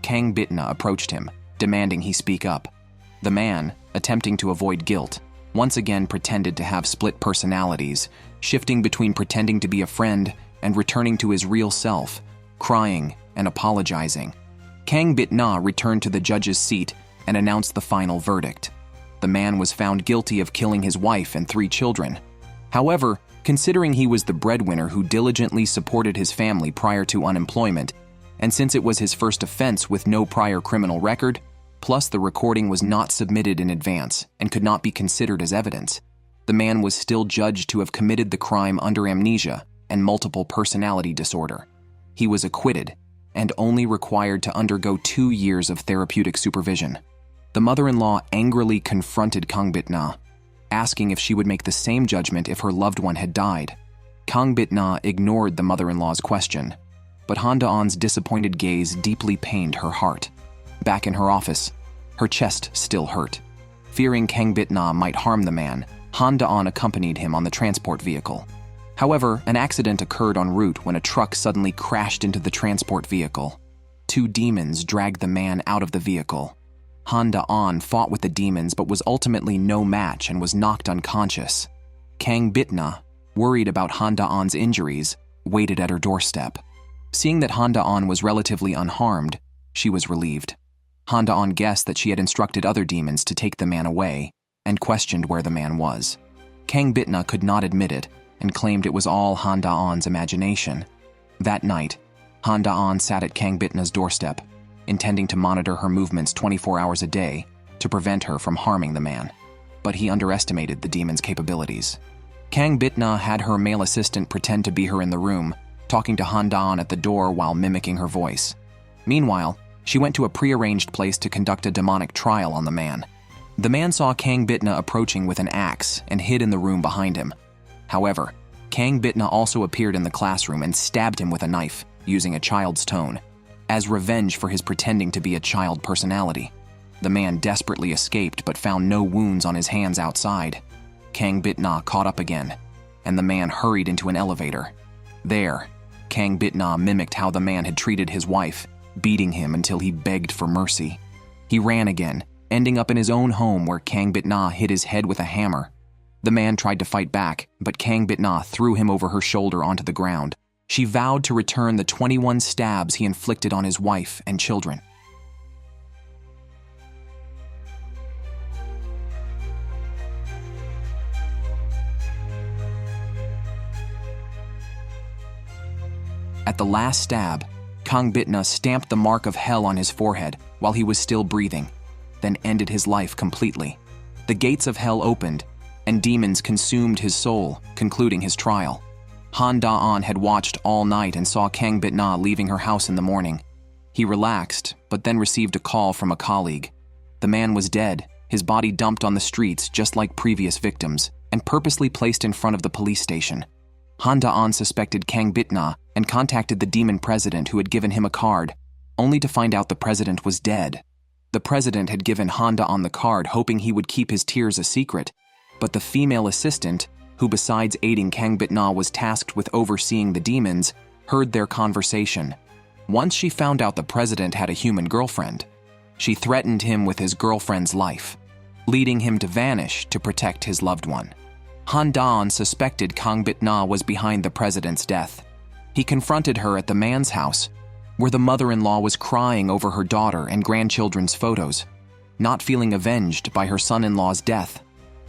Kang Bit-na approached him, demanding he speak up. The man, attempting to avoid guilt, once again pretended to have split personalities, shifting between pretending to be a friend and returning to his real self, crying and apologizing. Kang Bit-na returned to the judge's seat and announced the final verdict. The man was found guilty of killing his wife and 3 children. However, considering he was the breadwinner who diligently supported his family prior to unemployment, and since it was his first offense with no prior criminal record, plus the recording was not submitted in advance and could not be considered as evidence, the man was still judged to have committed the crime under amnesia and multiple personality disorder. He was acquitted and only required to undergo 2 years of therapeutic supervision. The mother-in-law angrily confronted Kang Bit-na, asking if she would make the same judgment if her loved one had died. Kang Bit-na ignored the mother-in-law's question, but Han Da-on's disappointed gaze deeply pained her heart. Back in her office, her chest still hurt. Fearing Kang Bit-na might harm the man, Han Da-on accompanied him on the transport vehicle. However, an accident occurred en route when a truck suddenly crashed into the transport vehicle. 2 demons dragged the man out of the vehicle. Han Da-on fought with the demons but was ultimately no match and was knocked unconscious. Kang Bit-na, worried about Han Da-on's injuries, waited at her doorstep. Seeing that Han Da-on was relatively unharmed, she was relieved. Han Da-on guessed that she had instructed other demons to take the man away and questioned where the man was. Kang Bit-na could not admit it and claimed it was all Han Da-on's imagination. That night, Han Da-on sat at Kang Bit-na's doorstep, intending to monitor her movements 24 hours a day to prevent her from harming the man. But he underestimated the demon's capabilities. Kang Bit-na had her male assistant pretend to be her in the room, talking to Han Da-on at the door while mimicking her voice. Meanwhile, she went to a prearranged place to conduct a demonic trial on the man. The man saw Kang Bit-na approaching with an axe and hid in the room behind him. However, Kang Bit-na also appeared in the classroom and stabbed him with a knife, using a child's tone, as revenge for his pretending to be a child personality. The man desperately escaped but found no wounds on his hands outside. Kang Bit-na caught up again, and the man hurried into an elevator. There, Kang Bit-na mimicked how the man had treated his wife, beating him until he begged for mercy. He ran again, ending up in his own home where Kang Bit-na hit his head with a hammer. The man tried to fight back, but Kang Bit-na threw him over her shoulder onto the ground. She vowed to return the 21 stabs he inflicted on his wife and children. At the last stab, Kang Bit-na stamped the mark of hell on his forehead while he was still breathing, then ended his life completely. The gates of hell opened, and demons consumed his soul, concluding his trial. Han Da-on had watched all night and saw Kang Bit-na leaving her house in the morning. He relaxed, but then received a call from a colleague. The man was dead, his body dumped on the streets just like previous victims, and purposely placed in front of the police station. Han Da-on suspected Kang Bit-na and contacted the demon president who had given him a card, only to find out the president was dead. The president had given Han-da-on the card hoping he would keep his tears a secret, but the female assistant, who besides aiding Kang Bit-na was tasked with overseeing the demons, heard their conversation. Once she found out the president had a human girlfriend, she threatened him with his girlfriend's life, leading him to vanish to protect his loved one. Han-da-on suspected Kang Bit-na was behind the president's death. He confronted her at the man's house, where the mother-in-law was crying over her daughter and grandchildren's photos, not feeling avenged by her son-in-law's death.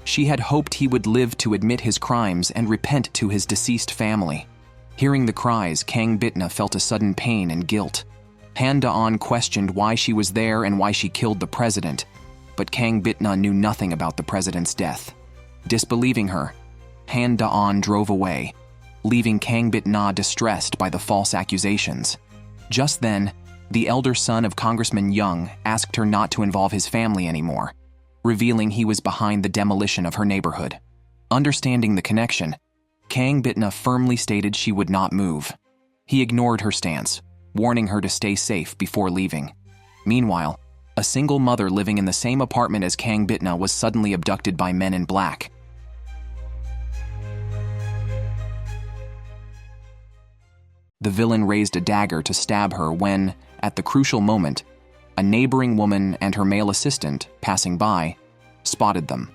She had hoped he would live to admit his crimes and repent to his deceased family. Hearing the cries, Kang Bit-na felt a sudden pain and guilt. Han-da-on questioned why she was there and why she killed the president, but Kang Bit-na knew nothing about the president's death. Disbelieving her, Han-da-on drove away, leaving Kang Bit-na distressed by the false accusations. Just then, the elder son of Congressman Young asked her not to involve his family anymore, revealing he was behind the demolition of her neighborhood. Understanding the connection, Kang Bit-na firmly stated she would not move. He ignored her stance, warning her to stay safe before leaving. Meanwhile, a single mother living in the same apartment as Kang Bit-na was suddenly abducted by men in black. The villain raised a dagger to stab her when, at the crucial moment, a neighboring woman and her male assistant, passing by, spotted them.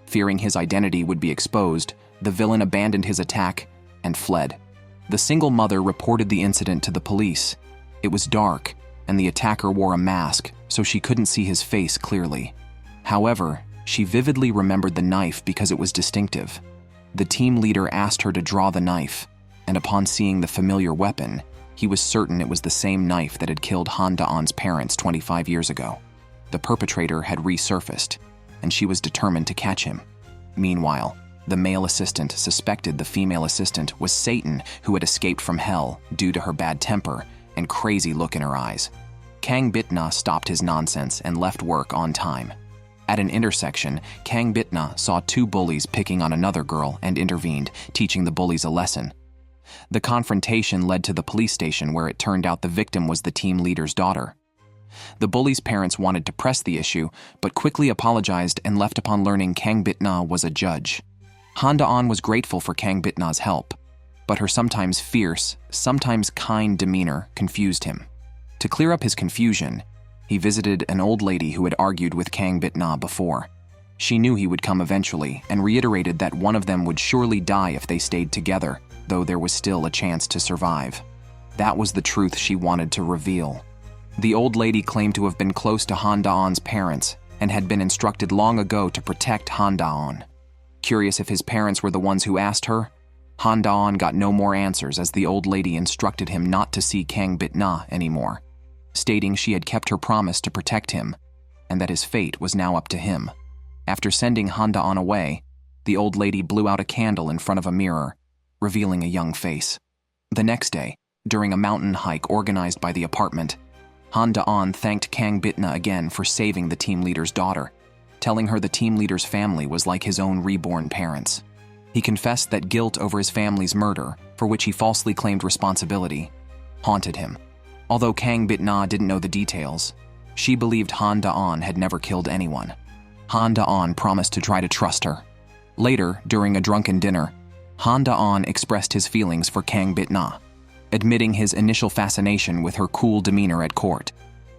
Fearing his identity would be exposed, the villain abandoned his attack and fled. The single mother reported the incident to the police. It was dark, and the attacker wore a mask, so she couldn't see his face clearly. However, she vividly remembered the knife because it was distinctive. The team leader asked her to draw the knife, and upon seeing the familiar weapon, he was certain it was the same knife that had killed Han-da-on's parents 25 years ago. The perpetrator had resurfaced, and she was determined to catch him. Meanwhile, the male assistant suspected the female assistant was Satan, who had escaped from hell due to her bad temper and crazy look in her eyes. Kang Bit-na stopped his nonsense and left work on time. At an intersection, Kang Bit-na saw two bullies picking on another girl and intervened, teaching the bullies a lesson. The confrontation led to the police station, where it turned out the victim was the team leader's daughter. The bullies' parents wanted to press the issue, but quickly apologized and left upon learning Kang Bit-na was a judge. Han-da-on was grateful for Kang Bit-na's help, but her sometimes fierce, sometimes kind demeanor confused him. To clear up his confusion, he visited an old lady who had argued with Kang Bit-na before. She knew he would come eventually and reiterated that one of them would surely die if they stayed together, though there was still a chance to survive. That was the truth she wanted to reveal. The old lady claimed to have been close to Han-da-on's parents and had been instructed long ago to protect Han-da-on. Curious if his parents were the ones who asked her, Han-da-on got no more answers as the old lady instructed him not to see Kang Bit-na anymore, stating she had kept her promise to protect him and that his fate was now up to him. After sending Han-da-on away, the old lady blew out a candle in front of a mirror, revealing a young face. The next day, during a mountain hike organized by the apartment, Han-da-on thanked Kang Bit-na again for saving the team leader's daughter, telling her the team leader's family was like his own reborn parents. He confessed that guilt over his family's murder, for which he falsely claimed responsibility, haunted him. Although Kang Bit-na didn't know the details, she believed Han-da-on had never killed anyone. Han-da-on promised to try to trust her. Later, during a drunken dinner, Han-da-on expressed his feelings for Kang Bit-na, admitting his initial fascination with her cool demeanor at court.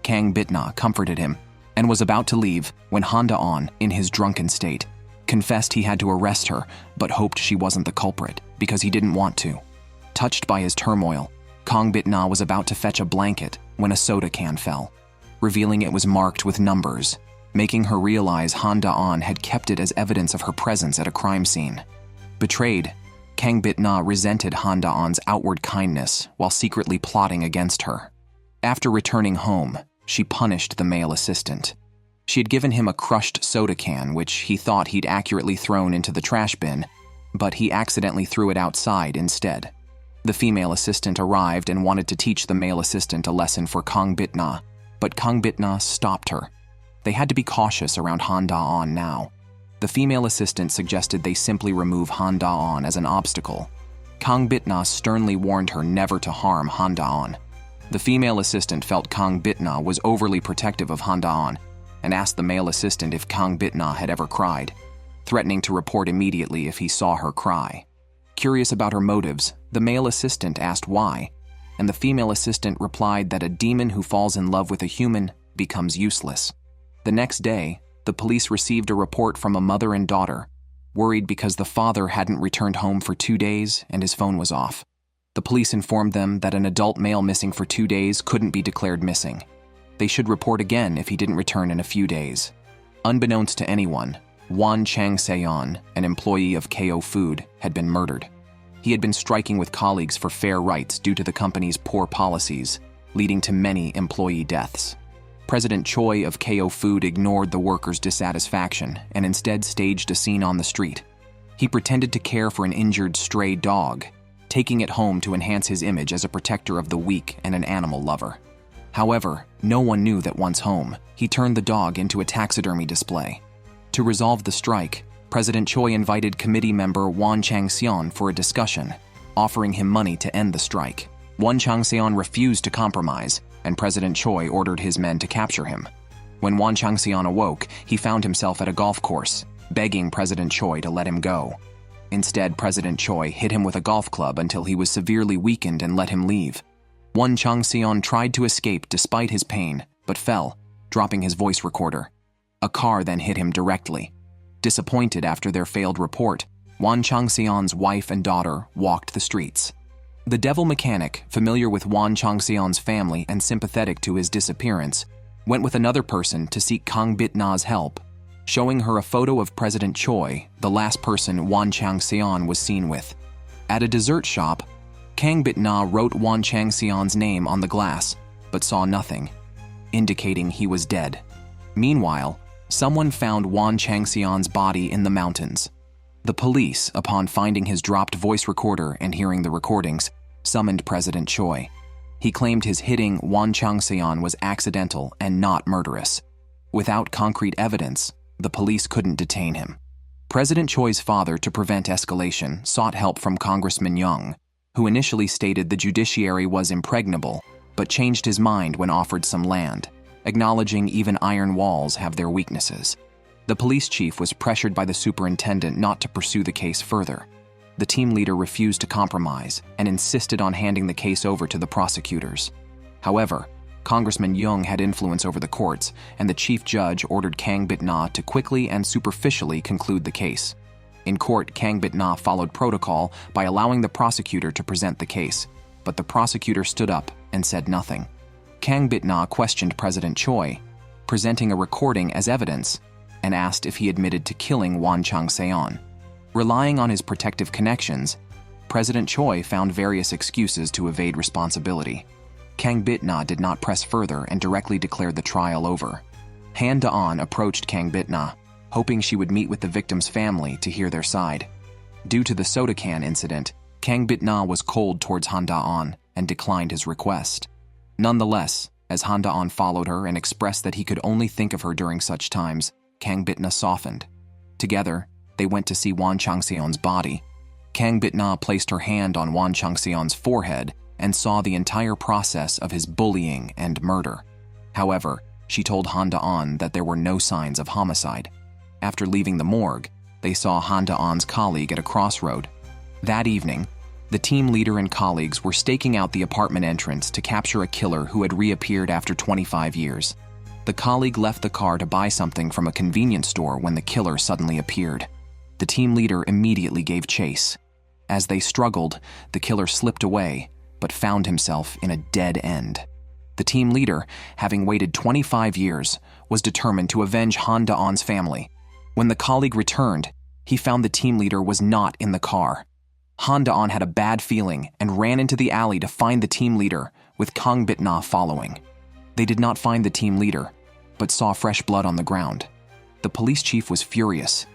Kang Bit-na comforted him and was about to leave when Han-da-on, in his drunken state, confessed he had to arrest her but hoped she wasn't the culprit because he didn't want to. Touched by his turmoil, Kang Bit-na was about to fetch a blanket when a soda can fell, revealing it was marked with numbers, making her realize Han-da-on had kept it as evidence of her presence at a crime scene. Betrayed, Kang Bit-na resented Han-da-on's outward kindness while secretly plotting against her. After returning home, she punished the male assistant. She had given him a crushed soda can, which he thought he'd accurately thrown into the trash bin, but he accidentally threw it outside instead. The female assistant arrived and wanted to teach the male assistant a lesson for Kang Bit-na, but Kang Bit-na stopped her. They had to be cautious around Han-da-on now. The female assistant suggested they simply remove Han-da-on as an obstacle. Kang Bit-na sternly warned her never to harm Han-da-on. The female assistant felt Kang Bit-na was overly protective of Han-da-on and asked the male assistant if Kang Bit-na had ever cried, threatening to report immediately if he saw her cry. Curious about her motives, the male assistant asked why, and the female assistant replied that a demon who falls in love with a human becomes useless. The next day, the police received a report from a mother and daughter, worried because the father hadn't returned home for 2 days and his phone was off. The police informed them that an adult male missing for 2 days couldn't be declared missing. They should report again if he didn't return in a few days. Unbeknownst to anyone, Won Chang-seon, an employee of KO Food, had been murdered. He had been striking with colleagues for fair rights due to the company's poor policies, leading to many employee deaths. President Choi of KO Food ignored the workers' dissatisfaction and instead staged a scene on the street. He pretended to care for an injured stray dog, taking it home to enhance his image as a protector of the weak and an animal lover. However, no one knew that once home, he turned the dog into a taxidermy display. To resolve the strike, President Choi invited committee member Won Chang-seon for a discussion, offering him money to end the strike. Won Chang-seon refused to compromise, and President Choi ordered his men to capture him. When Won Chang-seon awoke, he found himself at a golf course, begging President Choi to let him go. Instead, President Choi hit him with a golf club until he was severely weakened and let him leave. Won Chang-seon tried to escape despite his pain, but fell, dropping his voice recorder. A car then hit him directly. Disappointed after their failed report, Won Chang-seon's wife and daughter walked the streets. The devil mechanic, familiar with Won Chang-seon's family and sympathetic to his disappearance, went with another person to seek Kang Bit-na's help, showing her a photo of President Choi, the last person Won Chang-seon was seen with. At a dessert shop, Kang Bit-na wrote Won Chang-seon's name on the glass, but saw nothing, indicating he was dead. Meanwhile, someone found Won Chang-seon's body in the mountains. The police, upon finding his dropped voice recorder and hearing the recordings, summoned President Choi. He claimed his hitting Won Chang-seon was accidental and not murderous. Without concrete evidence, the police couldn't detain him. President Choi's father, to prevent escalation, sought help from Congressman Young, who initially stated the judiciary was impregnable, but changed his mind when offered some land, acknowledging even iron walls have their weaknesses. The police chief was pressured by the superintendent not to pursue the case further. The team leader refused to compromise and insisted on handing the case over to the prosecutors. However, Congressman Young had influence over the courts, and the chief judge ordered Kang Bit-na to quickly and superficially conclude the case. In court, Kang Bit-na followed protocol by allowing the prosecutor to present the case, but the prosecutor stood up and said nothing. Kang Bit-na questioned President Choi, presenting a recording as evidence, and asked if he admitted to killing Won Chang-seon. Relying on his protective connections, President Choi found various excuses to evade responsibility. Kang Bit-na did not press further and directly declared the trial over. Han Da-on approached Kang Bit-na, hoping she would meet with the victim's family to hear their side. Due to the soda can incident, Kang Bit-na was cold towards Han Da-on and declined his request. Nonetheless, as Han Da-on followed her and expressed that he could only think of her during such times, Kang Bit-na softened. Together, they went to see Won Chang-seon's body. Kang Bit-na placed her hand on Won Chang-seon's forehead and saw the entire process of his bullying and murder. However, she told Han Da-on that there were no signs of homicide. After leaving the morgue, they saw Han Da-on's colleague at a crossroad. That evening, the team leader and colleagues were staking out the apartment entrance to capture a killer who had reappeared after 25 years. The colleague left the car to buy something from a convenience store when the killer suddenly appeared. The team leader immediately gave chase. As they struggled, the killer slipped away, but found himself in a dead end. The team leader, having waited 25 years, was determined to avenge Han Da-on's family. When the colleague returned, he found the team leader was not in the car. Han Da-on had a bad feeling and ran into the alley to find the team leader, with Kang Bit-na following. They did not find the team leader, but saw fresh blood on the ground. The police chief was furious,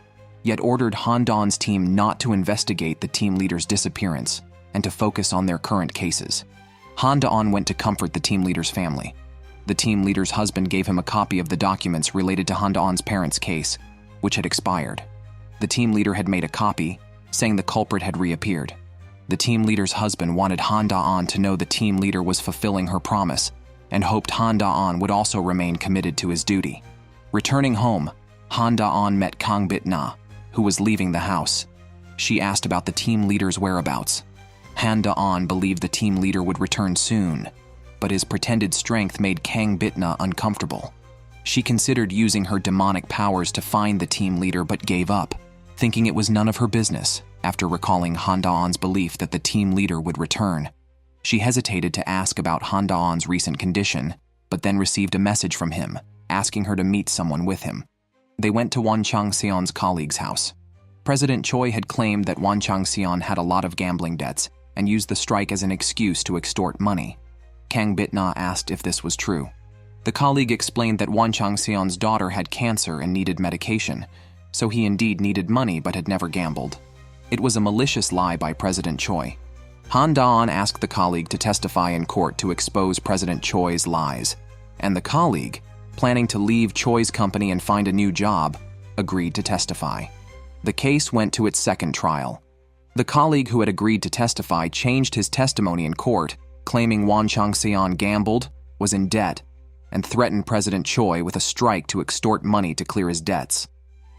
yet ordered Han Da-on's team not to investigate the team leader's disappearance and to focus on their current cases. Han Da-on went to comfort the team leader's family. The team leader's husband gave him a copy of the documents related to Han Da-on's parents' case, which had expired. The team leader had made a copy, saying the culprit had reappeared. The team leader's husband wanted Han Da-on to know the team leader was fulfilling her promise and hoped Han Da-on would also remain committed to his duty. Returning home, Han Da-on met Kang Bit-na, who was leaving the house. She asked about the team leader's whereabouts. Han Da-on believed the team leader would return soon, but his pretended strength made Kang Bit-na uncomfortable. She considered using her demonic powers to find the team leader but gave up, thinking it was none of her business after recalling Han Da-on's belief that the team leader would return. She hesitated to ask about Han Da-on's recent condition, but then received a message from him, asking her to meet someone with him. They went to Wan Chang-seon's colleague's house. President Choi had claimed that Wan Chang-seon had a lot of gambling debts and used the strike as an excuse to extort money. Kang Bit-na asked if this was true. The colleague explained that Wan Chang-seon's daughter had cancer and needed medication, so he indeed needed money but had never gambled. It was a malicious lie by President Choi. Han Da-on asked the colleague to testify in court to expose President Choi's lies, and the colleague, planning to leave Choi's company and find a new job, agreed to testify. The case went to its second trial. The colleague who had agreed to testify changed his testimony in court, claiming Wan Chang-seon gambled, was in debt, and threatened President Choi with a strike to extort money to clear his debts.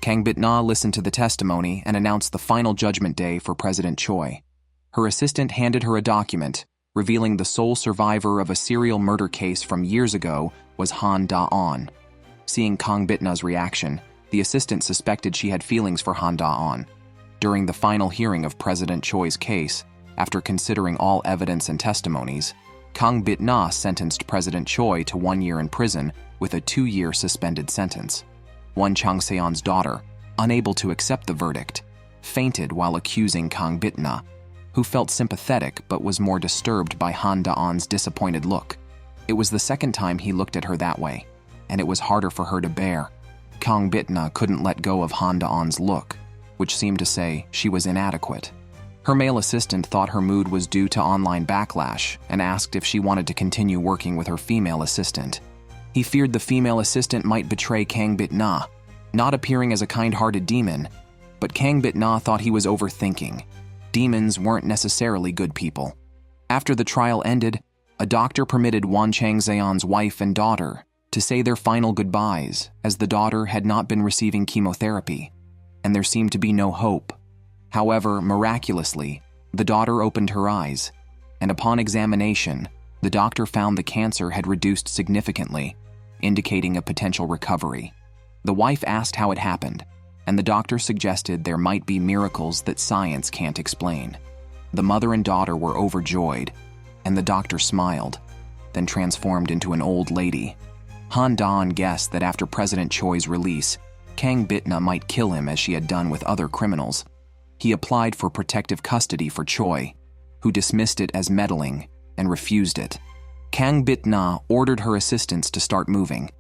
Kang Bit-na listened to the testimony and announced the final judgment day for President Choi. Her assistant handed her a document, revealing the sole survivor of a serial murder case from years ago was Han Da-on. Seeing Kang Bit-na's reaction, the assistant suspected she had feelings for Han Da-on. During the final hearing of President Choi's case, after considering all evidence and testimonies, Kang Bit-na sentenced President Choi to 1 year in prison with a 2-year suspended sentence. Wan Chang-seon's daughter, unable to accept the verdict, fainted while accusing Kang Bit-na, who felt sympathetic but was more disturbed by Han Da-on's disappointed look. It was the second time he looked at her that way, and it was harder for her to bear. Kang Bit-na couldn't let go of Han Da-on's look, which seemed to say she was inadequate. Her male assistant thought her mood was due to online backlash and asked if she wanted to continue working with her female assistant. He feared the female assistant might betray Kang Bit-na, not appearing as a kind-hearted demon, but Kang Bit-na thought he was overthinking. Demons weren't necessarily good people. After the trial ended, a doctor permitted Wan Chang-seon's wife and daughter to say their final goodbyes, as the daughter had not been receiving chemotherapy, and there seemed to be no hope. However, miraculously, the daughter opened her eyes, and upon examination, the doctor found the cancer had reduced significantly, indicating a potential recovery. The wife asked how it happened, and the doctor suggested there might be miracles that science can't explain. The mother and daughter were overjoyed, and the doctor smiled, then transformed into an old lady. Han Da-on guessed that after President Choi's release, Kang Bit-na might kill him as she had done with other criminals. He applied for protective custody for Choi, who dismissed it as meddling and refused it. Kang Bit-na ordered her assistants to start moving,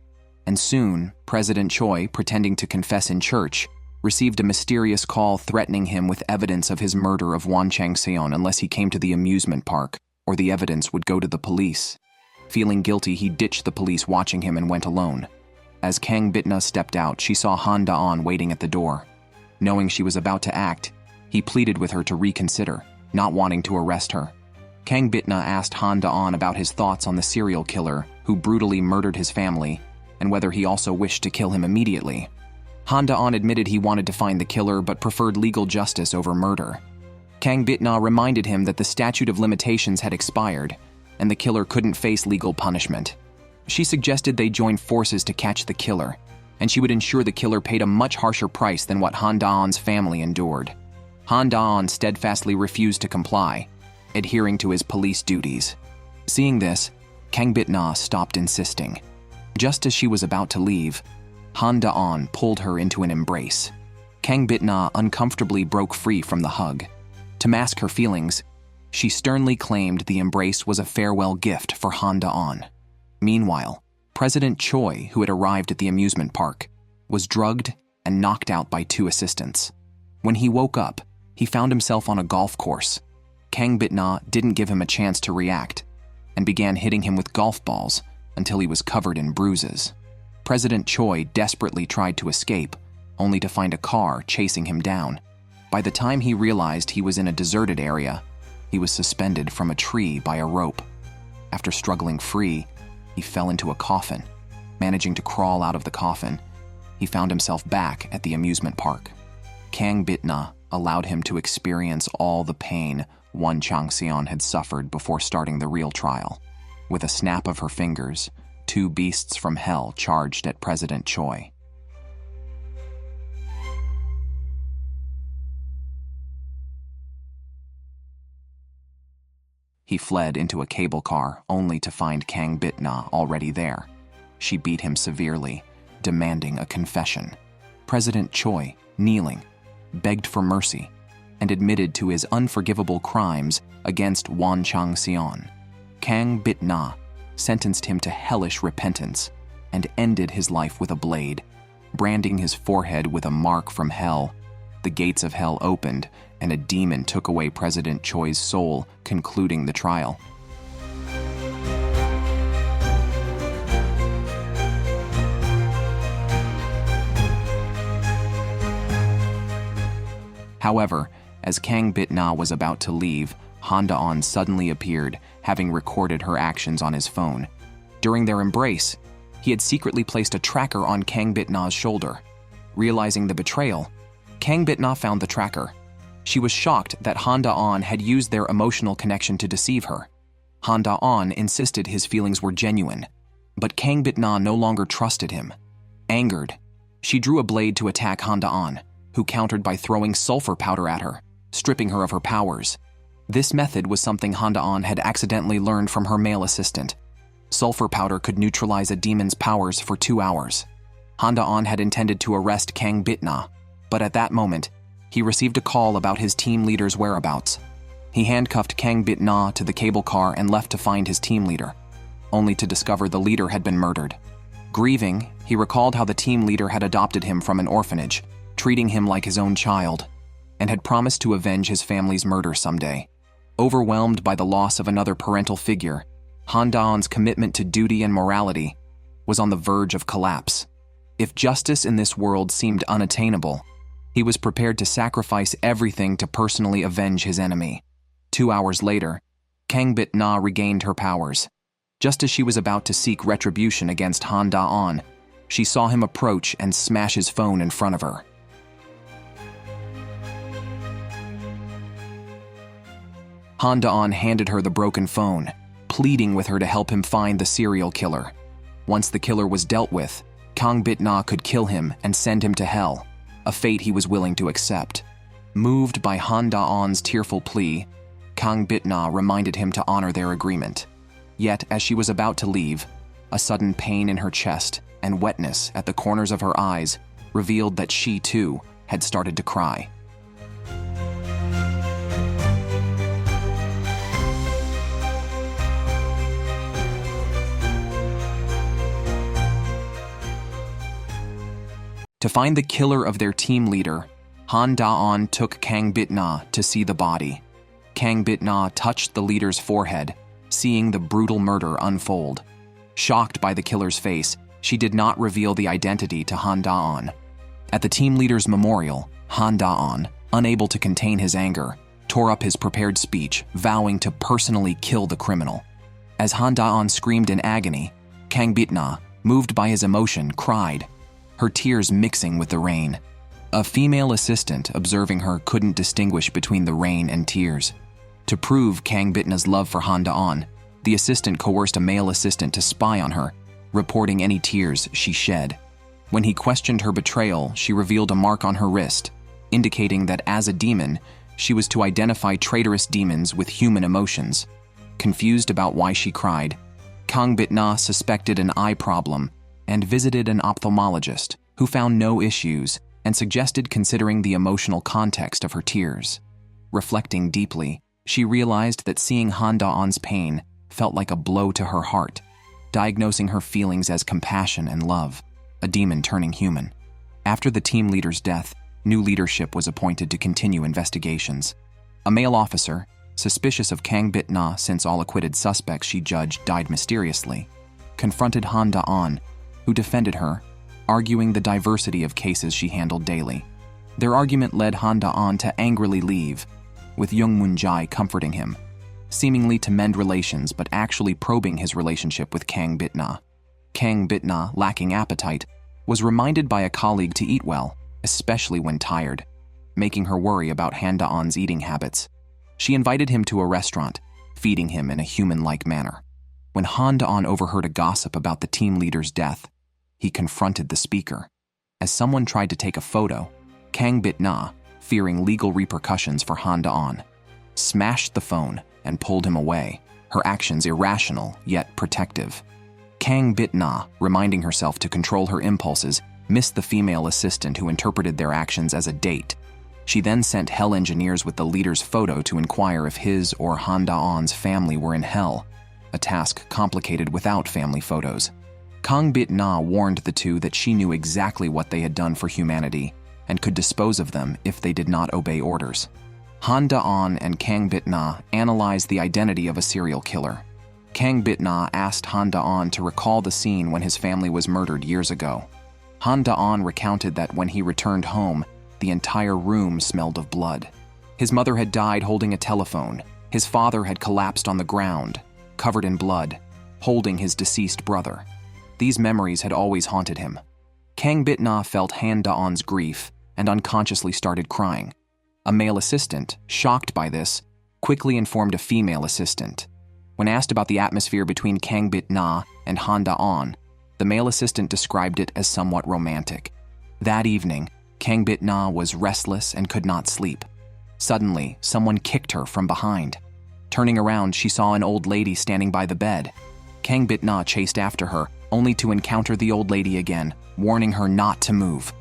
and soon, President Choi, pretending to confess in church, received a mysterious call threatening him with evidence of his murder of Wan Chang-seon unless he came to the amusement park, or the evidence would go to the police. Feeling guilty, he ditched the police watching him and went alone. As Kang Bit-na stepped out, she saw Han Da-on waiting at the door. Knowing she was about to act, he pleaded with her to reconsider, not wanting to arrest her. Kang Bit-na asked Han Da-on about his thoughts on the serial killer who brutally murdered his family, and whether he also wished to kill him immediately. Han Da-on admitted he wanted to find the killer but preferred legal justice over murder. Kang Bit-na reminded him that the statute of limitations had expired, and the killer couldn't face legal punishment. She suggested they join forces to catch the killer, and she would ensure the killer paid a much harsher price than what Han Da-on's family endured. Han Da-on steadfastly refused to comply, adhering to his police duties. Seeing this, Kang Bit-na stopped insisting. Just as she was about to leave, Han Da-on pulled her into an embrace. Kang Bit-na uncomfortably broke free from the hug. To mask her feelings, she sternly claimed the embrace was a farewell gift for Han Da-on. Meanwhile, President Choi, who had arrived at the amusement park, was drugged and knocked out by 2 assistants. When he woke up, he found himself on a golf course. Kang Bit-na didn't give him a chance to react, and began hitting him with golf balls until he was covered in bruises. President Choi desperately tried to escape, only to find a car chasing him down. By the time he realized he was in a deserted area, he was suspended from a tree by a rope. After struggling free, he fell into a coffin. Managing to crawl out of the coffin, he found himself back at the amusement park. Kang Bit-na allowed him to experience all the pain Wan Changxian had suffered before starting the real trial. With a snap of her fingers, two beasts from hell charged at President Choi. He fled into a cable car only to find Kang Bit-na already there. She beat him severely, demanding a confession. President Choi, kneeling, begged for mercy, and admitted to his unforgivable crimes against Wan Changxian. Kang Bit-na sentenced him to hellish repentance and ended his life with a blade, branding his forehead with a mark from hell. The gates of hell opened, and a demon took away President Choi's soul, concluding the trial. However, as Kang Bit-na was about to leave, Han Da-on suddenly appeared, having recorded her actions on his phone. During their embrace, he had secretly placed a tracker on Kang Bit-na's shoulder. Realizing the betrayal, Kang Bit-na found the tracker. She was shocked that Han Da-on had used their emotional connection to deceive her. Han Da-on insisted his feelings were genuine, but Kang Bit-na no longer trusted him. Angered, she drew a blade to attack Han Da-on, who countered by throwing sulfur powder at her, stripping her of her powers. This method was something Han Da-on had accidentally learned from her male assistant. Sulfur powder could neutralize a demon's powers for 2 hours. Han Da-on had intended to arrest Kang Bit-na, but at that moment, he received a call about his team leader's whereabouts. He handcuffed Kang Bit-na to the cable car and left to find his team leader, only to discover the leader had been murdered. Grieving, he recalled how the team leader had adopted him from an orphanage, treating him like his own child, and had promised to avenge his family's murder someday. Overwhelmed by the loss of another parental figure, Han Da-on's commitment to duty and morality was on the verge of collapse. If justice in this world seemed unattainable, he was prepared to sacrifice everything to personally avenge his enemy. 2 hours later, Kang Bit-na regained her powers. Just as she was about to seek retribution against Han Da-on, she saw him approach and smash his phone in front of her. Han Da-on handed her the broken phone, pleading with her to help him find the serial killer. Once the killer was dealt with, Kang Bit-na could kill him and send him to hell, a fate he was willing to accept. Moved by Han Da-on's tearful plea, Kang Bit-na reminded him to honor their agreement. Yet, as she was about to leave, a sudden pain in her chest and wetness at the corners of her eyes revealed that she, too, had started to cry. To find the killer of their team leader, Han Da-on took Kang Bit-na to see the body. Kang Bit-na touched the leader's forehead, seeing the brutal murder unfold. Shocked by the killer's face, she did not reveal the identity to Han Da-on. At the team leader's memorial, Han Da-on, unable to contain his anger, tore up his prepared speech, vowing to personally kill the criminal. As Han Da-on screamed in agony, Kang Bit-na, moved by his emotion, cried, her tears mixing with the rain. A female assistant observing her couldn't distinguish between the rain and tears. To prove Kang Bit-na's love for Han Da-on, the assistant coerced a male assistant to spy on her, reporting any tears she shed. When he questioned her betrayal, she revealed a mark on her wrist, indicating that as a demon, she was to identify traitorous demons with human emotions. Confused about why she cried, Kang Bit-na suspected an eye problem and visited an ophthalmologist who found no issues and suggested considering the emotional context of her tears. Reflecting deeply, she realized that seeing Han Da-on's pain felt like a blow to her heart, diagnosing her feelings as compassion and love, a demon turning human. After the team leader's death, new leadership was appointed to continue investigations. A male officer, suspicious of Kang Bit-na since all acquitted suspects she judged died mysteriously, confronted Han Da-on, who defended her, arguing the diversity of cases she handled daily. Their argument led Han Da-on to angrily leave, with Young Moon-jae comforting him, seemingly to mend relations but actually probing his relationship with Kang Bit-na. Kang Bit-na, lacking appetite, was reminded by a colleague to eat well, especially when tired, making her worry about Han Da-on's eating habits. She invited him to a restaurant, feeding him in a human-like manner. When Han Da-on overheard a gossip about the team leader's death, he confronted the speaker. As someone tried to take a photo, Kang Bit-na, fearing legal repercussions for Han Da-on, smashed the phone and pulled him away, her actions irrational yet protective. Kang Bit-na, reminding herself to control her impulses, missed the female assistant who interpreted their actions as a date. She then sent hell engineers with the leader's photo to inquire if his or Han Da-on's family were in hell, a task complicated without family photos. Kang Bit-na warned the two that she knew exactly what they had done for humanity and could dispose of them if they did not obey orders. Han Da-on and Kang Bit-na analyzed the identity of a serial killer. Kang Bit-na asked Han Da-on to recall the scene when his family was murdered years ago. Han Da-on recounted that when he returned home, the entire room smelled of blood. His mother had died holding a telephone. His father had collapsed on the ground, covered in blood, holding his deceased brother. These memories had always haunted him. Kang Bit-na felt Han Da-on's grief and unconsciously started crying. A male assistant, shocked by this, quickly informed a female assistant. When asked about the atmosphere between Kang Bit-na and Han Da-on, the male assistant described it as somewhat romantic. That evening, Kang Bit-na was restless and could not sleep. Suddenly, someone kicked her from behind. Turning around, she saw an old lady standing by the bed. Kang Bit-na chased after her, only to encounter the old lady again, warning her not to move.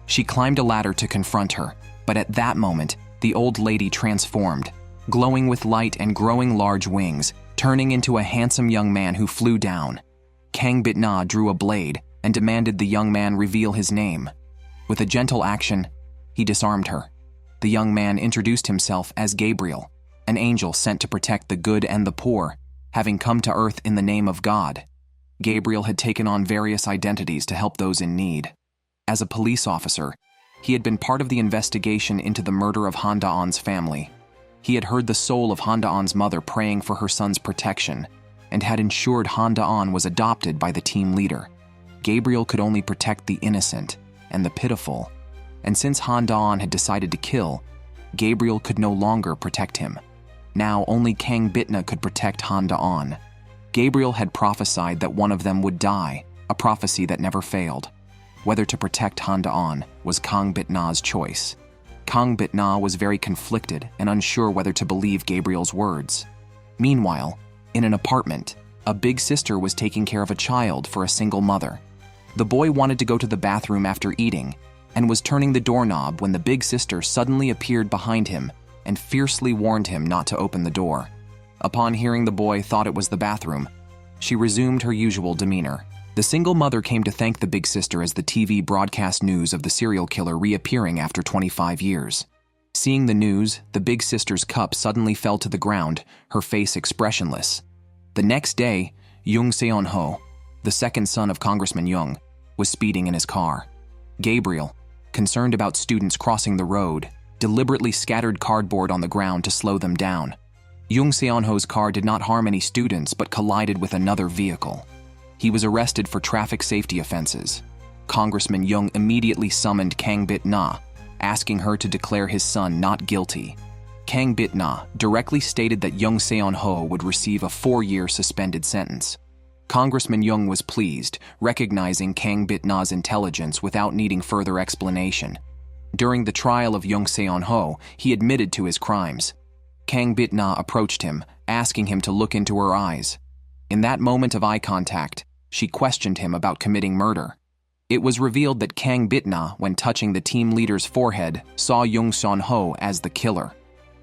She climbed a ladder to confront her, but at that moment, the old lady transformed, glowing with light and growing large wings, turning into a handsome young man who flew down. Kang Bit-na drew a blade and demanded the young man reveal his name. With a gentle action, he disarmed her. The young man introduced himself as Gabriel, an angel sent to protect the good and the poor, having come to earth in the name of God. Gabriel had taken on various identities to help those in need. As a police officer, he had been part of the investigation into the murder of Han Da-on's family. He had heard the soul of Han Da-on's mother praying for her son's protection, and had ensured Han Da-on was adopted by the team leader. Gabriel could only protect the innocent and the pitiful, and since Han Da-on had decided to kill, Gabriel could no longer protect him. Now only Kang Bit-na could protect Han Da-on. Gabriel had prophesied that one of them would die, a prophecy that never failed. Whether to protect Han Da-on was Kang Bit-na's choice. Kang Bit-na was very conflicted and unsure whether to believe Gabriel's words. Meanwhile, in an apartment, a big sister was taking care of a child for a single mother. The boy wanted to go to the bathroom after eating and was turning the doorknob when the big sister suddenly appeared behind him and fiercely warned him not to open the door. Upon hearing the boy thought it was the bathroom, she resumed her usual demeanor. The single mother came to thank the big sister as the TV broadcast news of the serial killer reappearing after 25 years. Seeing the news, the big sister's cup suddenly fell to the ground, her face expressionless. The next day, Jung Seon-ho, the second son of Congressman Jung, was speeding in his car. Gabriel, concerned about students crossing the road, deliberately scattered cardboard on the ground to slow them down. Jung Seon-ho's car did not harm any students but collided with another vehicle. He was arrested for traffic safety offenses. Congressman Jung immediately summoned Kang Bit-na, asking her to declare his son not guilty. Kang Bit-na directly stated that Jung Seon-ho would receive a 4-year suspended sentence. Congressman Jung was pleased, recognizing Kang Bit-na's intelligence without needing further explanation. During the trial of Jung Seon-ho, he admitted to his crimes. Kang Bit-na approached him, asking him to look into her eyes. In that moment of eye contact, she questioned him about committing murder. It was revealed that Kang Bit-na, when touching the team leader's forehead, saw Jung Seon-ho as the killer.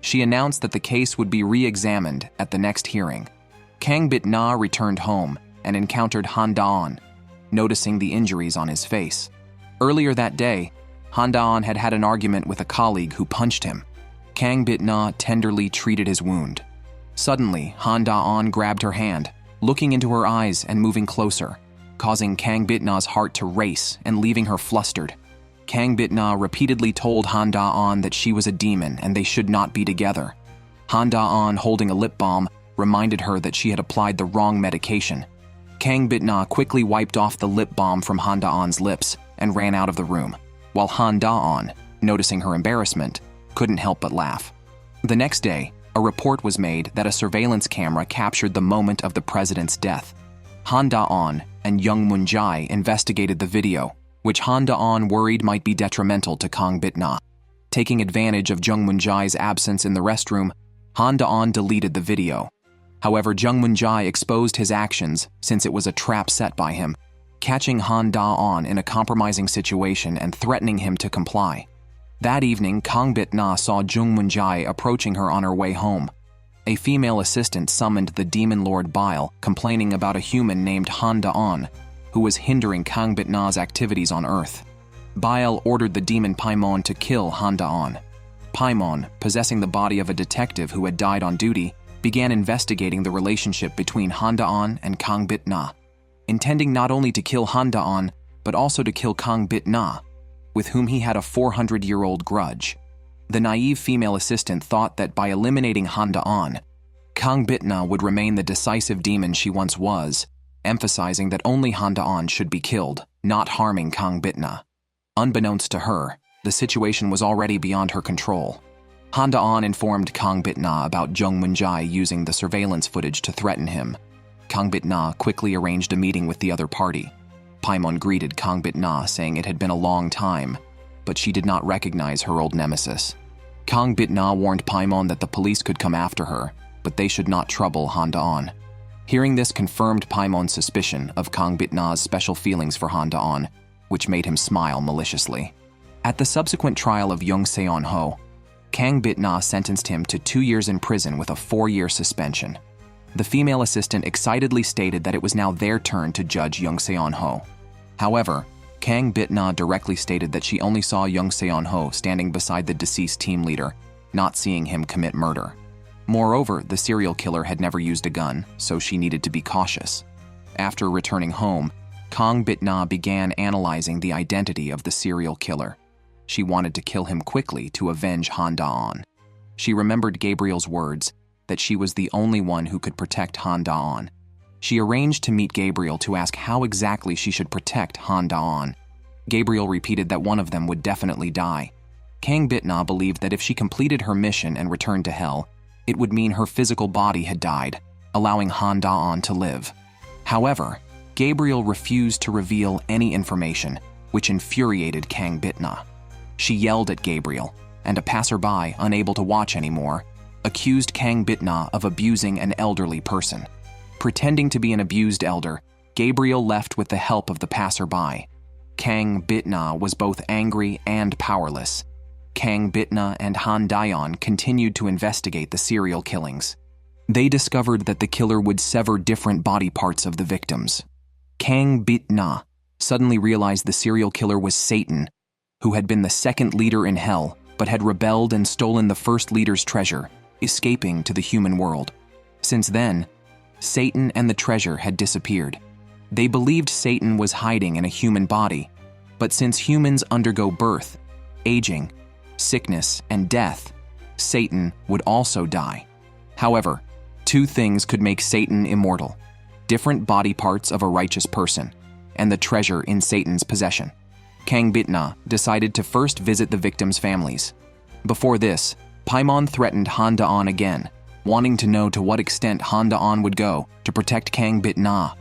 She announced that the case would be re-examined at the next hearing. Kang Bit-na returned home and encountered Han Da-on, noticing the injuries on his face. Earlier that day, Han Da-on had had an argument with a colleague who punched him. Kang Bit-na tenderly treated his wound. Suddenly, Han Da-on grabbed her hand, looking into her eyes and moving closer, causing Kang Bit-na's heart to race and leaving her flustered. Kang Bit-na repeatedly told Han Da-on that she was a demon and they should not be together. Han Da-on, holding a lip balm, reminded her that she had applied the wrong medication. Kang Bit-na quickly wiped off the lip balm from Han Da-on's lips, and ran out of the room, while Han Da-on, noticing her embarrassment, couldn't help but laugh. The next day, a report was made that a surveillance camera captured the moment of the president's death. Han Da-on and Young Moon-jae investigated the video, which Han Da-on worried might be detrimental to Kang Bit-na. Taking advantage of Jung Moon-jae's absence in the restroom, Han Da-on deleted the video. However, Jung Moon-jae exposed his actions since it was a trap set by him, catching Han Da-on in a compromising situation and threatening him to comply. That evening, Kang Bit-na saw Jung Moon-jae approaching her on her way home. A female assistant summoned the demon lord Bile, complaining about a human named Han Da-on, who was hindering Kang Bit-na's activities on Earth. Bile ordered the demon Paimon to kill Han Da-on. Paimon, possessing the body of a detective who had died on duty, began investigating the relationship between Han Da-on and Kang Bit-na, intending not only to kill Han Da-on, but also to kill Kang Bit-na, with whom he had a 400-year-old grudge. The naive female assistant thought that by eliminating Han Da-on, Kang Bit-na would remain the decisive demon she once was, emphasizing that only Han Da-on should be killed, not harming Kang Bit-na. Unbeknownst to her, the situation was already beyond her control. Han Da-on informed Kang Bit-na about Jung Moon-jae using the surveillance footage to threaten him. Kang Bit-na quickly arranged a meeting with the other party. Paimon greeted Kang Bit-na, saying it had been a long time, but she did not recognize her old nemesis. Kang Bit-na warned Paimon that the police could come after her, but they should not trouble Han Da-on. Hearing this confirmed Paimon's suspicion of Kang Bit-na's special feelings for Han Da-on, which made him smile maliciously. At the subsequent trial of Young Seon-ho, Kang Bit-na sentenced him to 2 years in prison with a 4-year suspension. The female assistant excitedly stated that it was now their turn to judge Young Seon-ho. However, Kang Bit-na directly stated that she only saw Young Seon-ho standing beside the deceased team leader, not seeing him commit murder. Moreover, the serial killer had never used a gun, so she needed to be cautious. After returning home, Kang Bit-na began analyzing the identity of the serial killer. She wanted to kill him quickly to avenge Han Da-on. She remembered Gabriel's words that she was the only one who could protect Han Da-on. She arranged to meet Gabriel to ask how exactly she should protect Han Da-on. Gabriel repeated that one of them would definitely die. Kang Bit-na believed that if she completed her mission and returned to hell, it would mean her physical body had died, allowing Han Da-on to live. However, Gabriel refused to reveal any information, which infuriated Kang Bit-na. She yelled at Gabriel, and a passerby, unable to watch anymore, accused Kang Bit-na of abusing an elderly person. Pretending to be an abused elder, Gabriel left with the help of the passerby. Kang Bit-na was both angry and powerless. Kang Bit-na and Han Da-on continued to investigate the serial killings. They discovered that the killer would sever different body parts of the victims. Kang Bit-na suddenly realized the serial killer was Satan, who had been the second leader in hell, but had rebelled and stolen the first leader's treasure, escaping to the human world. Since then, Satan and the treasure had disappeared. They believed Satan was hiding in a human body, but since humans undergo birth, aging, sickness, and death, Satan would also die. However, 2 things could make Satan immortal: different body parts of a righteous person, and the treasure in Satan's possession. Kang Bit-na decided to first visit the victims' families. Before this, Paimon threatened Han Da-on again, wanting to know to what extent Han Da-on would go to protect Kang Bit-na.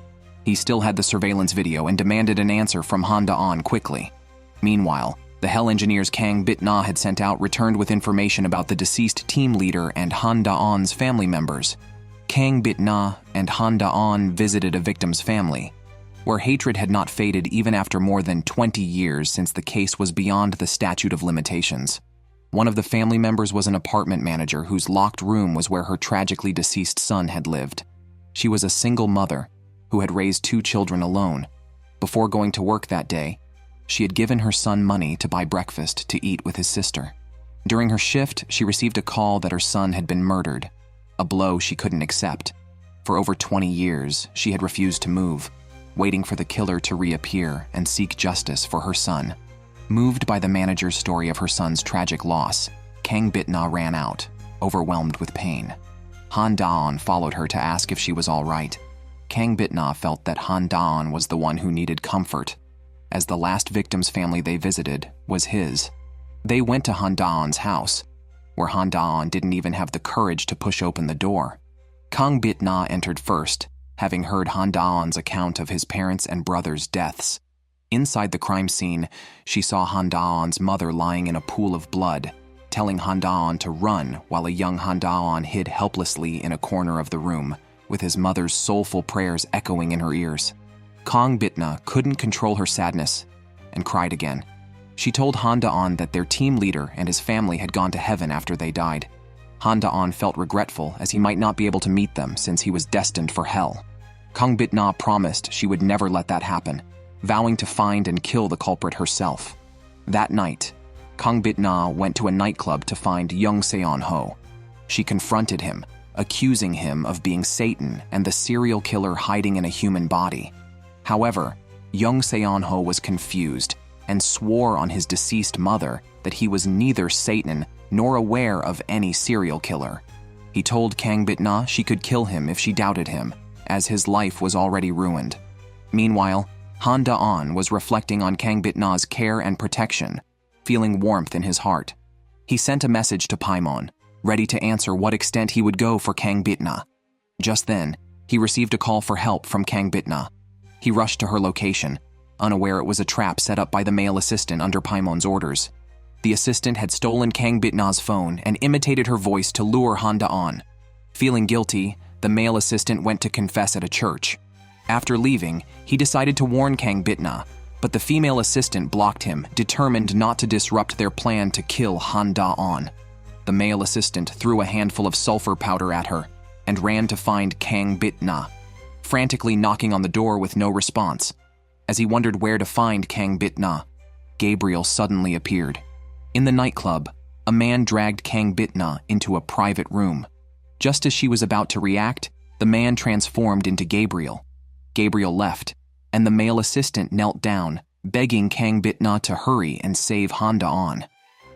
He still had the surveillance video and demanded an answer from Han Da-on quickly. Meanwhile, the Hell engineers Kang Bit-na had sent out returned with information about the deceased team leader and Han Da-on's family members. Kang Bit-na and Han Da-on visited a victim's family, where hatred had not faded even after more than 20 years since the case was beyond the statute of limitations. One of the family members was an apartment manager whose locked room was where her tragically deceased son had lived. She was a single mother who had raised 2 children alone. Before going to work that day, she had given her son money to buy breakfast to eat with his sister. During her shift, she received a call that her son had been murdered, a blow she couldn't accept. For over 20 years, she had refused to move, waiting for the killer to reappear and seek justice for her son. Moved by the manager's story of her son's tragic loss, Kang Bit-na ran out, overwhelmed with pain. Han Da-on followed her to ask if she was all right. Kang Bit-na felt that Han Da-on was the one who needed comfort. as the last victim's family they visited was his. They went to Han Da-on's house, where Han Da-on didn't even have the courage to push open the door. Kang Bit-na entered first, having heard Han Da-on's account of his parents' and brothers' deaths. Inside the crime scene, she saw Han Da-on's mother lying in a pool of blood, telling Han Da-on to run while a young Han Da-on hid helplessly in a corner of the room, with his mother's soulful prayers echoing in her ears. Kang Bit-na couldn't control her sadness and cried again. She told Han Da-on that their team leader and his family had gone to heaven after they died. Han Da-on felt regretful as he might not be able to meet them since he was destined for hell. Kang Bit-na promised she would never let that happen, vowing to find and kill the culprit herself. That night, Kang Bit-na went to a nightclub to find Young Seon-ho. She confronted him, accusing him of being Satan and the serial killer hiding in a human body. However, Young Seon-ho was confused and swore on his deceased mother that he was neither Satan nor aware of any serial killer. He told Kang Bit-na she could kill him if she doubted him, as his life was already ruined. Meanwhile, Han Da-on was reflecting on Kang Bit-na's care and protection, feeling warmth in his heart. He sent a message to Paimon, ready to answer what extent he would go for Kang Bit-na. Just then, he received a call for help from Kang Bit-na. He rushed to her location, unaware it was a trap set up by the male assistant under Paimon's orders. The assistant had stolen Kang Bit-na's phone and imitated her voice to lure Han Da-on. Feeling guilty, the male assistant went to confess at a church. After leaving, he decided to warn Kang Bit-na, but the female assistant blocked him, determined not to disrupt their plan to kill Han Da-on. The male assistant threw a handful of sulfur powder at her and ran to find Kang Bit-na, frantically knocking on the door with no response. As he wondered where to find Kang Bit-na, Gabriel suddenly appeared. In the nightclub, a man dragged Kang Bit-na into a private room. Just as she was about to react, the man transformed into Gabriel. Gabriel left, and the male assistant knelt down, begging Kang Bit-na to hurry and save Han Da-on.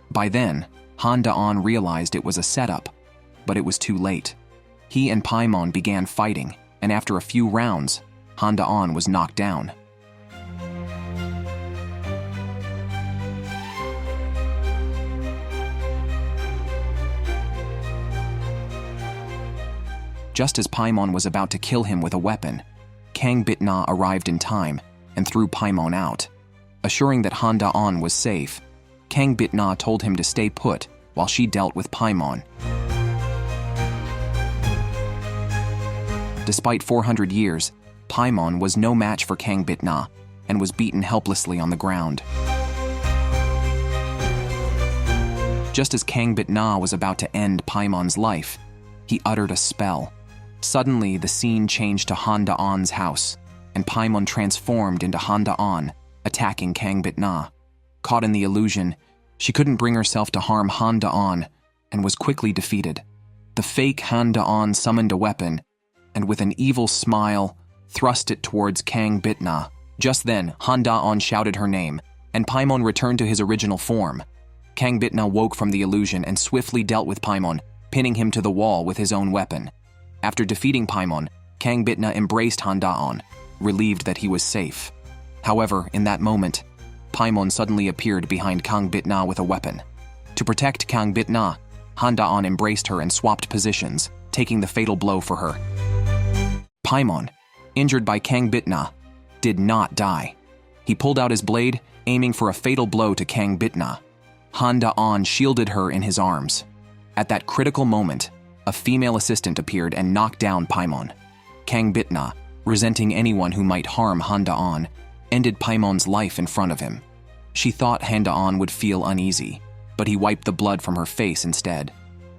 By then, Han Da-on realized it was a setup, but it was too late. He and Paimon began fighting, and after a few rounds, Han Da-on was knocked down. Just as Paimon was about to kill him with a weapon, Kang Bit-na arrived in time and threw Paimon out. Assuring that Han Da-on was safe, Kang Bit-na told him to stay put while she dealt with Paimon. Despite 400 years, Paimon was no match for Kang Bit-na and was beaten helplessly on the ground. Just as Kang Bit-na was about to end Paimon's life, he uttered a spell. Suddenly, the scene changed to Han Da-on's house, and Paimon transformed into Han Da-on, attacking Kang Bit-na. Caught in the illusion, she couldn't bring herself to harm Han Da-on and was quickly defeated. The fake Han Da-on summoned a weapon, and with an evil smile, thrust it towards Kang Bit-na. Just then, Han Da-on shouted her name, and Paimon returned to his original form. Kang Bit-na woke from the illusion and swiftly dealt with Paimon, pinning him to the wall with his own weapon. After defeating Paimon, Kang Bit-na embraced Han Da-on, relieved that he was safe. However, in that moment, Paimon suddenly appeared behind Kang Bit-na with a weapon. To protect Kang Bit-na, Han Da-on embraced her and swapped positions, taking the fatal blow for her. Paimon, injured by Kang Bit-na, did not die. He pulled out his blade, aiming for a fatal blow to Kang Bit-na. Han Da-on shielded her in his arms. At that critical moment, a female assistant appeared and knocked down Paimon. Kang Bit-na, resenting anyone who might harm Han Da-on, ended Paimon's life in front of him. She thought Han Da-on would feel uneasy, but he wiped the blood from her face instead.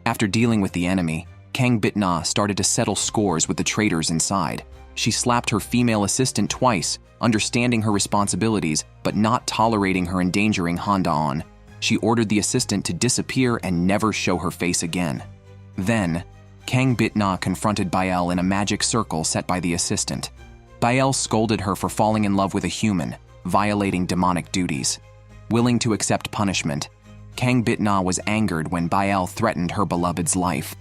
After dealing with the enemy, Kang Bit-na started to settle scores with the traitors inside. She slapped her female assistant twice, understanding her responsibilities but not tolerating her endangering Han Da-on. She ordered the assistant to disappear and never show her face again. Then, Kang Bit-na confronted Bael in a magic circle set by the assistant. Bael scolded her for falling in love with a human, violating demonic duties. Willing to accept punishment, Kang Bit-na was angered when Bael threatened her beloved's life.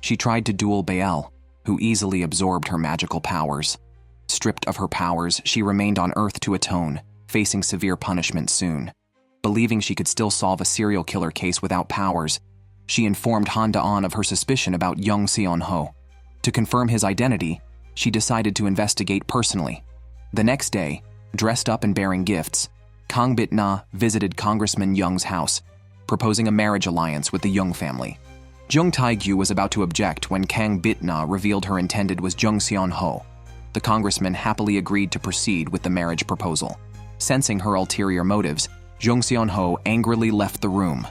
She tried to duel Bael, who easily absorbed her magical powers. Stripped of her powers, she remained on Earth to atone, facing severe punishment soon. Believing she could still solve a serial killer case without powers, she informed Han Da-on of her suspicion about Young Seon-ho. To confirm his identity, she decided to investigate personally. The next day, dressed up and bearing gifts, Kang Bit-na visited Congressman Young's house, proposing a marriage alliance with the Young family. Jung Tae-gyu was about to object when Kang Bit-na revealed her intended was Jung Seon-ho. The congressman happily agreed to proceed with the marriage proposal. Sensing her ulterior motives, Jung Seon-ho angrily left the room.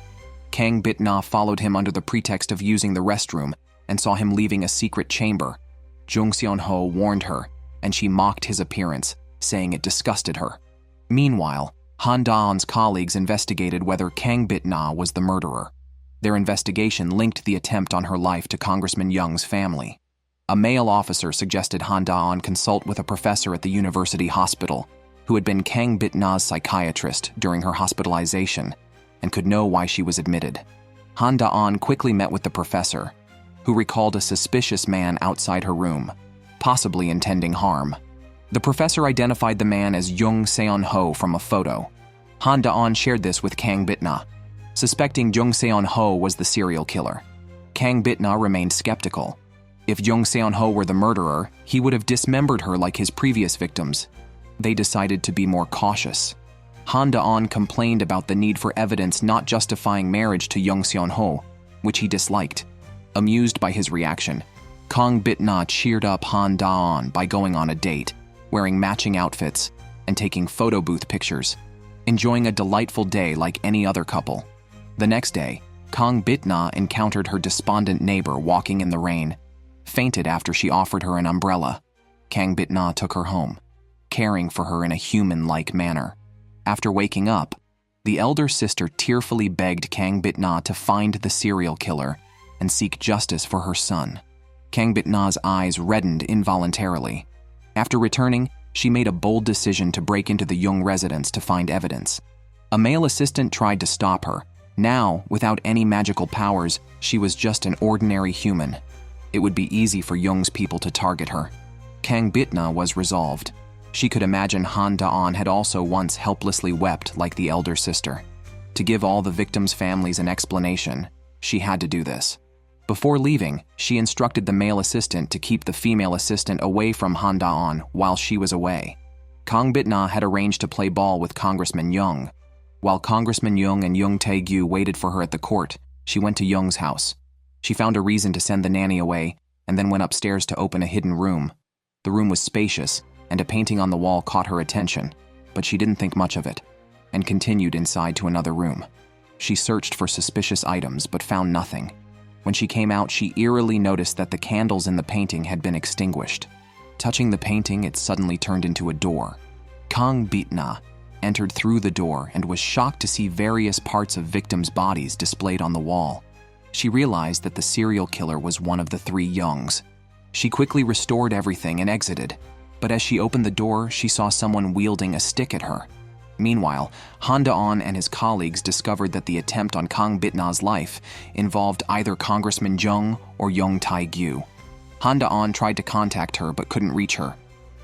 Kang Bit-na followed him under the pretext of using the restroom and saw him leaving a secret chamber. Jung Seon-ho warned her, and she mocked his appearance, saying it disgusted her. Meanwhile, Han Da-on's colleagues investigated whether Kang Bit-na was the murderer. Their investigation linked the attempt on her life to Congressman Young's family. A male officer suggested Han Da-on consult with a professor at the university hospital, who had been Kang Bit-na's psychiatrist during her hospitalization and could know why she was admitted. Han Da-on quickly met with the professor, who recalled a suspicious man outside her room, possibly intending harm. The professor identified the man as Jung Seon-ho from a photo. Han Da-on shared this with Kang Bit-na, suspecting Jung Seon-ho was the serial killer. Kang Bit-na remained skeptical. If Jung Seon-ho were the murderer, he would have dismembered her like his previous victims. They decided to be more cautious. Han Da-on complained about the need for evidence not justifying marriage to Jung Seon-ho, which he disliked. Amused by his reaction, Kang Bit-na cheered up Han Da-on by going on a date, wearing matching outfits, and taking photo booth pictures, enjoying a delightful day like any other couple. The next day, Kang Bit-na encountered her despondent neighbor walking in the rain, fainted after she offered her an umbrella. Kang Bit-na took her home, caring for her in a human-like manner. After waking up, the elder sister tearfully begged Kang Bit-na to find the serial killer and seek justice for her son. Kang Bit-na's eyes reddened involuntarily. After returning, she made a bold decision to break into the Jung residence to find evidence. A male assistant tried to stop her. Now, without any magical powers, she was just an ordinary human. It would be easy for Jung's people to target her. Kang Bit-na was resolved. She could imagine Han Da-on had also once helplessly wept like the elder sister. To give all the victims' families an explanation, she had to do this. Before leaving, she instructed the male assistant to keep the female assistant away from Han Da-on while she was away. Kang Bit-na had arranged to play ball with Congressman Young. While Congressman Young and Jung Tae-gyu waited for her at the court, she went to Young's house. She found a reason to send the nanny away and then went upstairs to open a hidden room. The room was spacious, and a painting on the wall caught her attention, but she didn't think much of it, and continued inside to another room. She searched for suspicious items but found nothing. When she came out, she eerily noticed that the candles in the painting had been extinguished. Touching the painting, it suddenly turned into a door. Kang Bit-na entered through the door and was shocked to see various parts of victims' bodies displayed on the wall. She realized that the serial killer was one of the three Youngs. She quickly restored everything and exited, but as she opened the door, she saw someone wielding a stick at her. Meanwhile, Han Da-on and his colleagues discovered that the attempt on Kang Bit-na's life involved either Congressman Jung or Jung Tae-gyu. Han Da-on tried to contact her but couldn't reach her.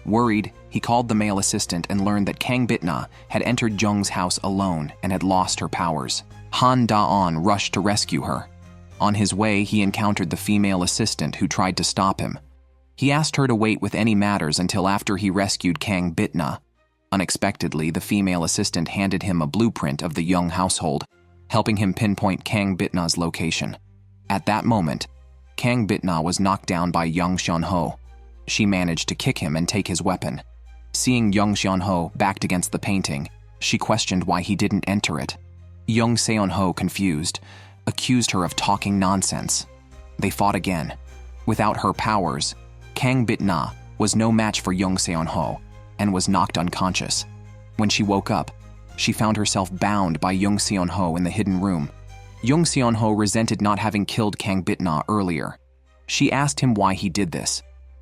Worried, he called the male assistant and learned that Kang Bit-na had entered Jung's house alone and had lost her powers. Han Da-on rushed to rescue her. On his way, he encountered the female assistant who tried to stop him. He asked her to wait with any matters until after he rescued Kang Bit-na. Unexpectedly, the female assistant handed him a blueprint of the Young household, helping him pinpoint Kang Bit-na's location. At that moment, Kang Bit-na was knocked down by Jung Seon-ho. She managed to kick him and take his weapon. Seeing Jung Seon-ho backed against the painting, she questioned why he didn't enter it. Jung Seon-ho, confused, accused her of talking nonsense. They fought again. Without her powers, Kang Bit-na was no match for Jung Seon-ho and was knocked unconscious. When she woke up, she found herself bound by Jung Seon-ho in the hidden room. Jung Seon-ho resented not having killed Kang Bit-na earlier. She asked him why he did this.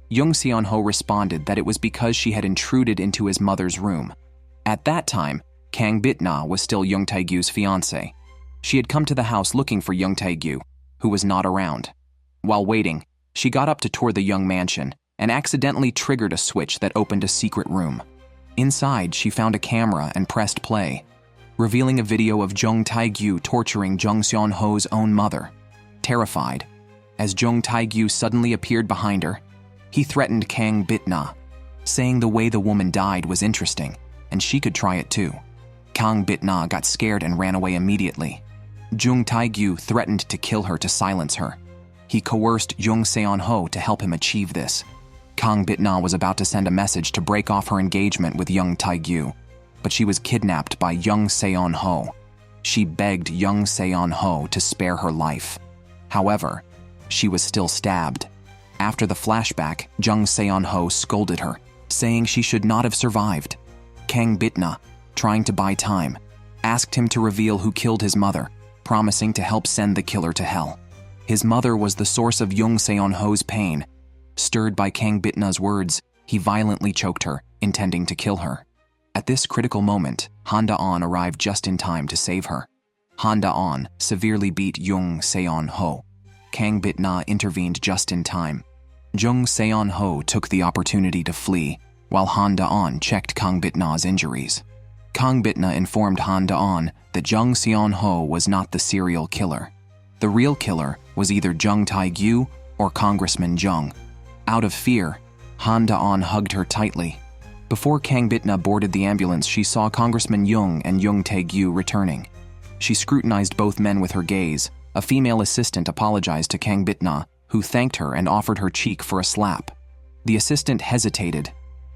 Jung Seon-ho responded that it was because she had intruded into his mother's room. At that time, Kang Bit-na was still Jung Tae-gyu's fiancé. She had come to the house looking for Jung Tae-gyu, who was not around. While waiting, she got up to tour the Young mansion and accidentally triggered a switch that opened a secret room. Inside, she found a camera and pressed play, revealing a video of Jung Tae-gyu torturing Jung Seon-ho's own mother. Terrified, as Jung Tae-gyu suddenly appeared behind her, he threatened Kang Bit-na, saying the way the woman died was interesting, and she could try it too. Kang Bit-na got scared and ran away immediately. Jung Tae-gyu threatened to kill her to silence her. He coerced Jung Seon-ho to help him achieve this. Kang Bit-na was about to send a message to break off her engagement with Jung Tae-gyu, but she was kidnapped by Jung Seon-ho. She begged Jung Seon-ho to spare her life. However, she was still stabbed. After the flashback, Jung Seon-ho scolded her, saying she should not have survived. Kang Bit-na, trying to buy time, asked him to reveal who killed his mother, promising to help send the killer to hell. His mother was the source of Jung Seon-ho's pain. Stirred by Kang Bit-na's words, he violently choked her, intending to kill her. At this critical moment, Han Da-on arrived just in time to save her. Han Da-on severely beat Jung Seon-ho. Kang Bit-na intervened just in time. Jung Seon-ho took the opportunity to flee, while Han Da-on checked Kang Bit-na's injuries. Kang Bit-na informed Han Da-on that Jung Seon-ho was not the serial killer. The real killer was either Jung Tae-gyu or Congressman Jung. Out of fear, Han Da-on hugged her tightly. Before Kang Bit-na boarded the ambulance, she saw Congressman Jung and Jung Tae-gyu returning. She scrutinized both men with her gaze. A female assistant apologized to Kang Bit-na, who thanked her and offered her cheek for a slap. The assistant hesitated,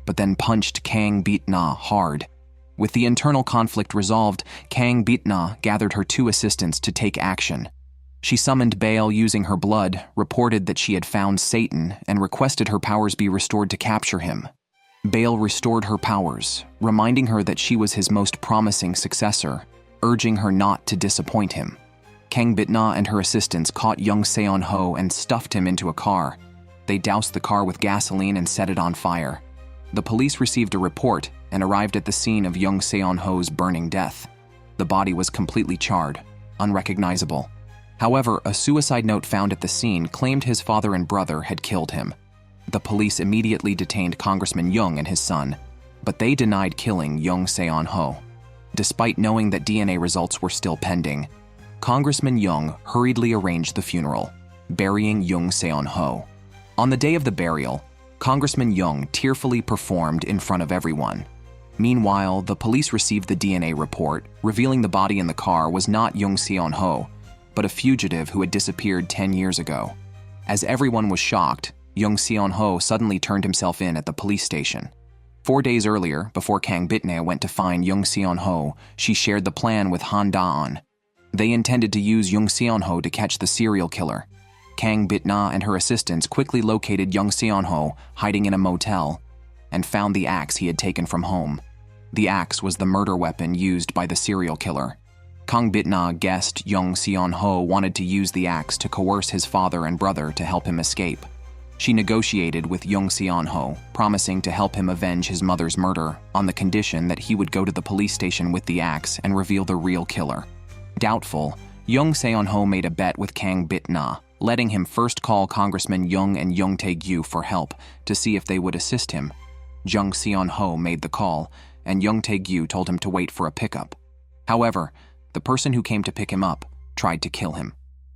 but then punched Kang Bit-na hard. With the internal conflict resolved, Kang Bit-na gathered her two assistants to take action. She summoned Baal using her blood, reported that she had found Satan, and requested her powers be restored to capture him. Baal restored her powers, reminding her that she was his most promising successor, urging her not to disappoint him. Kang Bit-na and her assistants caught Jung Seon-ho and stuffed him into a car. They doused the car with gasoline and set it on fire. The police received a report and arrived at the scene of Jung Seon-ho's burning death. The body was completely charred, unrecognizable. However, a suicide note found at the scene claimed his father and brother had killed him. The police immediately detained Congressman Jung and his son, but they denied killing Jung Seon-ho. Despite knowing that DNA results were still pending, Congressman Jung hurriedly arranged the funeral, burying Jung Seon-ho. On the day of the burial, Congressman Jung tearfully performed in front of everyone. Meanwhile, the police received the DNA report, revealing the body in the car was not Jung Seon-ho, but a fugitive who had disappeared 10 years ago. As everyone was shocked, Jung Seon-ho suddenly turned himself in at the police station. 4 days earlier, before Kang Bit-na went to find Jung Seon-ho, she shared the plan with Han Da-on. They intended to use Jung Seon-ho to catch the serial killer. Kang Bit-na and her assistants quickly located Jung Seon-ho hiding in a motel and found the axe he had taken from home. The axe was the murder weapon used by the serial killer. Kang Bit-na guessed Jung Seon-ho wanted to use the axe to coerce his father and brother to help him escape. She negotiated with Jung Seon-ho, promising to help him avenge his mother's murder on the condition that he would go to the police station with the axe and reveal the real killer. Doubtful, Jung Seon-ho made a bet with Kang Bit-na, letting him first call Congressman Jung and Jung Tae-gyu for help to see if they would assist him. Jung Seon-ho made the call, and Jung Tae-gyu told him to wait for a pickup. However, the person who came to pick him up tried to kill him.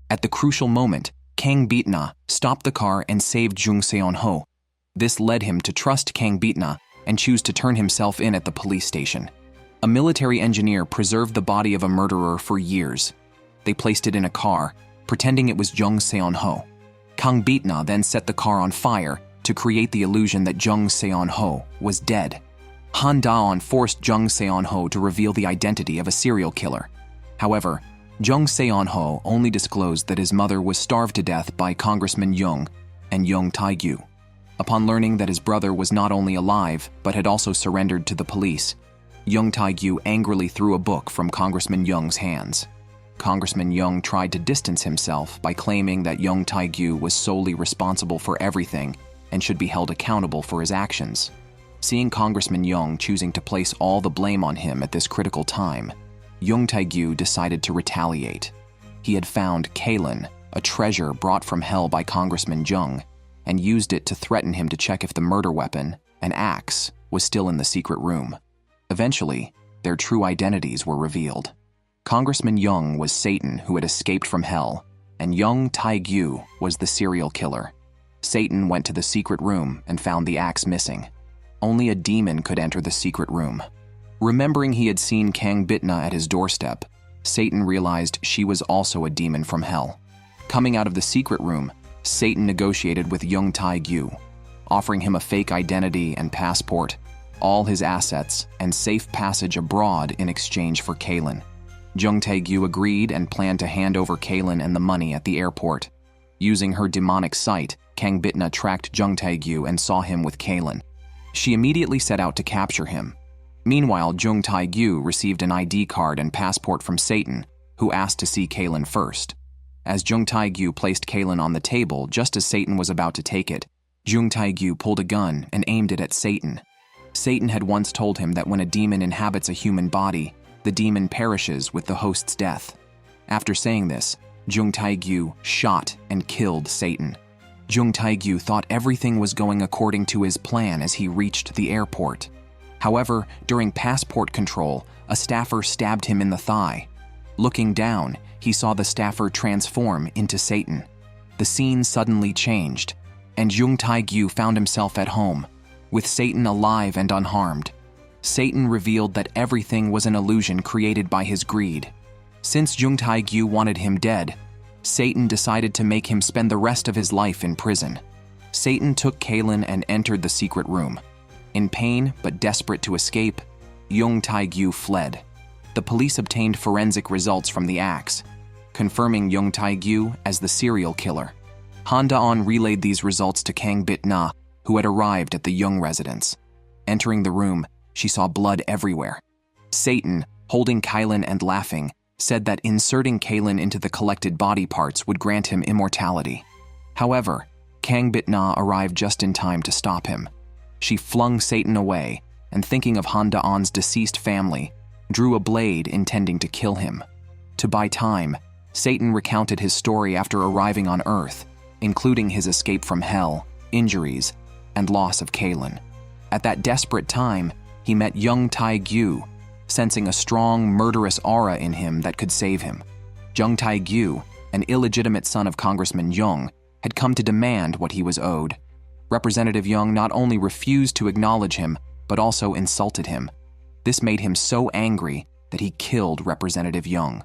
At the crucial moment, Kang Bit-na stopped the car and saved Jung Seon-ho. This led him to trust Kang Bit-na and choose to turn himself in at the police station. A military engineer preserved the body of a murderer for years. They placed it in a car, pretending it was Jung Seon-ho. Kang Bit-na then set the car on fire to create the illusion that Jung Seon-ho was dead. Han Da-on forced Jung Seon-ho to reveal the identity of a serial killer. However, Jung Seon-ho only disclosed that his mother was starved to death by Congressman Jung and Jung Tae-gyu. Upon learning that his brother was not only alive but had also surrendered to the police, Jung Tae-gyu angrily threw a book from Congressman Jung's hands. Congressman Jung tried to distance himself by claiming that Jung Tae-gyu was solely responsible for everything and should be held accountable for his actions. Seeing Congressman Jung choosing to place all the blame on him at this critical time, Jung Tae-gyu decided to retaliate. He had found Kalin, a treasure brought from hell by Congressman Jung, and used it to threaten him to check if the murder weapon, an axe, was still in the secret room. Eventually, their true identities were revealed. Congressman Young was Satan who had escaped from hell, and Young Tae-gyu was the serial killer. Satan went to the secret room and found the axe missing. Only a demon could enter the secret room. Remembering he had seen Kang Bit-na at his doorstep, Satan realized she was also a demon from hell. Coming out of the secret room, Satan negotiated with Young Tae-gyu, offering him a fake identity and passport, all his assets, and safe passage abroad in exchange for Kaylin. Jung Tae-gyu agreed and planned to hand over Kaylin and the money at the airport. Using her demonic sight, Kang Bit-na tracked Jung Tae-gyu and saw him with Kaylin. She immediately set out to capture him. Meanwhile, Jung Tae-gyu received an ID card and passport from Satan, who asked to see Kaylin first. As Jung Tae-gyu placed Kaylin on the table just as Satan was about to take it, Jung Tae-gyu pulled a gun and aimed it at Satan. Satan had once told him that when a demon inhabits a human body, the demon perishes with the host's death. After saying this, Jung Tae-gyu shot and killed Satan. Jung Tae-gyu thought everything was going according to his plan as he reached the airport. However, during passport control, a staffer stabbed him in the thigh. Looking down, he saw the staffer transform into Satan. The scene suddenly changed, and Jung Tae-gyu found himself at home, with Satan alive and unharmed. Satan revealed that everything was an illusion created by his greed. Since Jung Tae-gyu wanted him dead, Satan decided to make him spend the rest of his life in prison. Satan took Kaylin and entered the secret room. In pain but desperate to escape, Jung Tae-gyu fled. The police obtained forensic results from the axe, confirming Jung Tae-gyu as the serial killer. Han Da-on relayed these results to Kang Bit-na, who had arrived at the Jung residence. Entering the room, she saw blood everywhere. Satan, holding Kaylin and laughing, said that inserting Kaylin into the collected body parts would grant him immortality. However, Kang Bit-na arrived just in time to stop him. She flung Satan away, and thinking of Han Da-on's deceased family, drew a blade intending to kill him. To buy time, Satan recounted his story after arriving on Earth, including his escape from hell, injuries, and loss of Kaylin. At that desperate time, he met Jung Tae-gyu, sensing a strong, murderous aura in him that could save him. Jung Tae-gyu, an illegitimate son of Congressman Young, had come to demand what he was owed. Representative Young not only refused to acknowledge him, but also insulted him. This made him so angry that he killed Representative Young.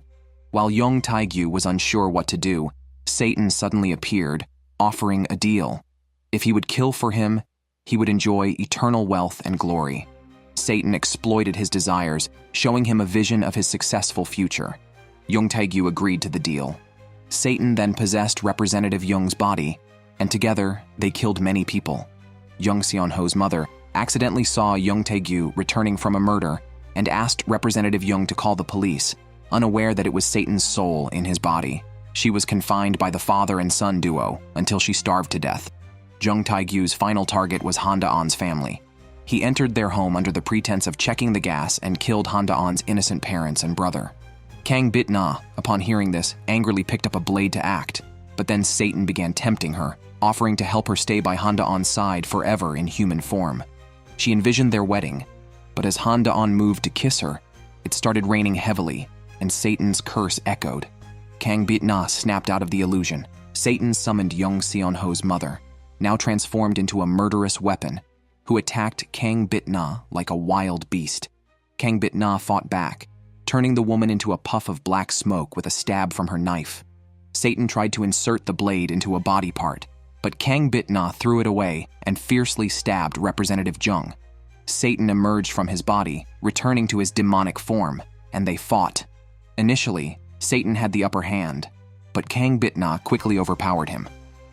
While Jung Tae-gyu was unsure what to do, Satan suddenly appeared, offering a deal. If he would kill for him, he would enjoy eternal wealth and glory. Satan exploited his desires, showing him a vision of his successful future. Jung Tae-gyu agreed to the deal. Satan then possessed Representative Young's body, and together they killed many people. Jung Seon-ho's mother accidentally saw Jung Tae-gyu returning from a murder and asked Representative Young to call the police, unaware that it was Satan's soul in his body. She was confined by the father and son duo until she starved to death. Jung Tae-gyu's final target was Han Da-on's family. He entered their home under the pretense of checking the gas and killed Han Da-on's innocent parents and brother. Kang Bit-na, upon hearing this, angrily picked up a blade to act, but then Satan began tempting her, offering to help her stay by Han Da-on's side forever in human form. She envisioned their wedding, but as Han Da-on moved to kiss her, it started raining heavily, and Satan's curse echoed. Kang Bit-na snapped out of the illusion. Satan summoned Jung Seon-ho's mother, now transformed into a murderous weapon, who attacked Kang Bit-na like a wild beast. Kang Bit-na fought back, turning the woman into a puff of black smoke with a stab from her knife. Satan tried to insert the blade into a body part, but Kang Bit-na threw it away and fiercely stabbed Representative Jung. Satan emerged from his body, returning to his demonic form, and they fought. Initially, Satan had the upper hand, but Kang Bit-na quickly overpowered him.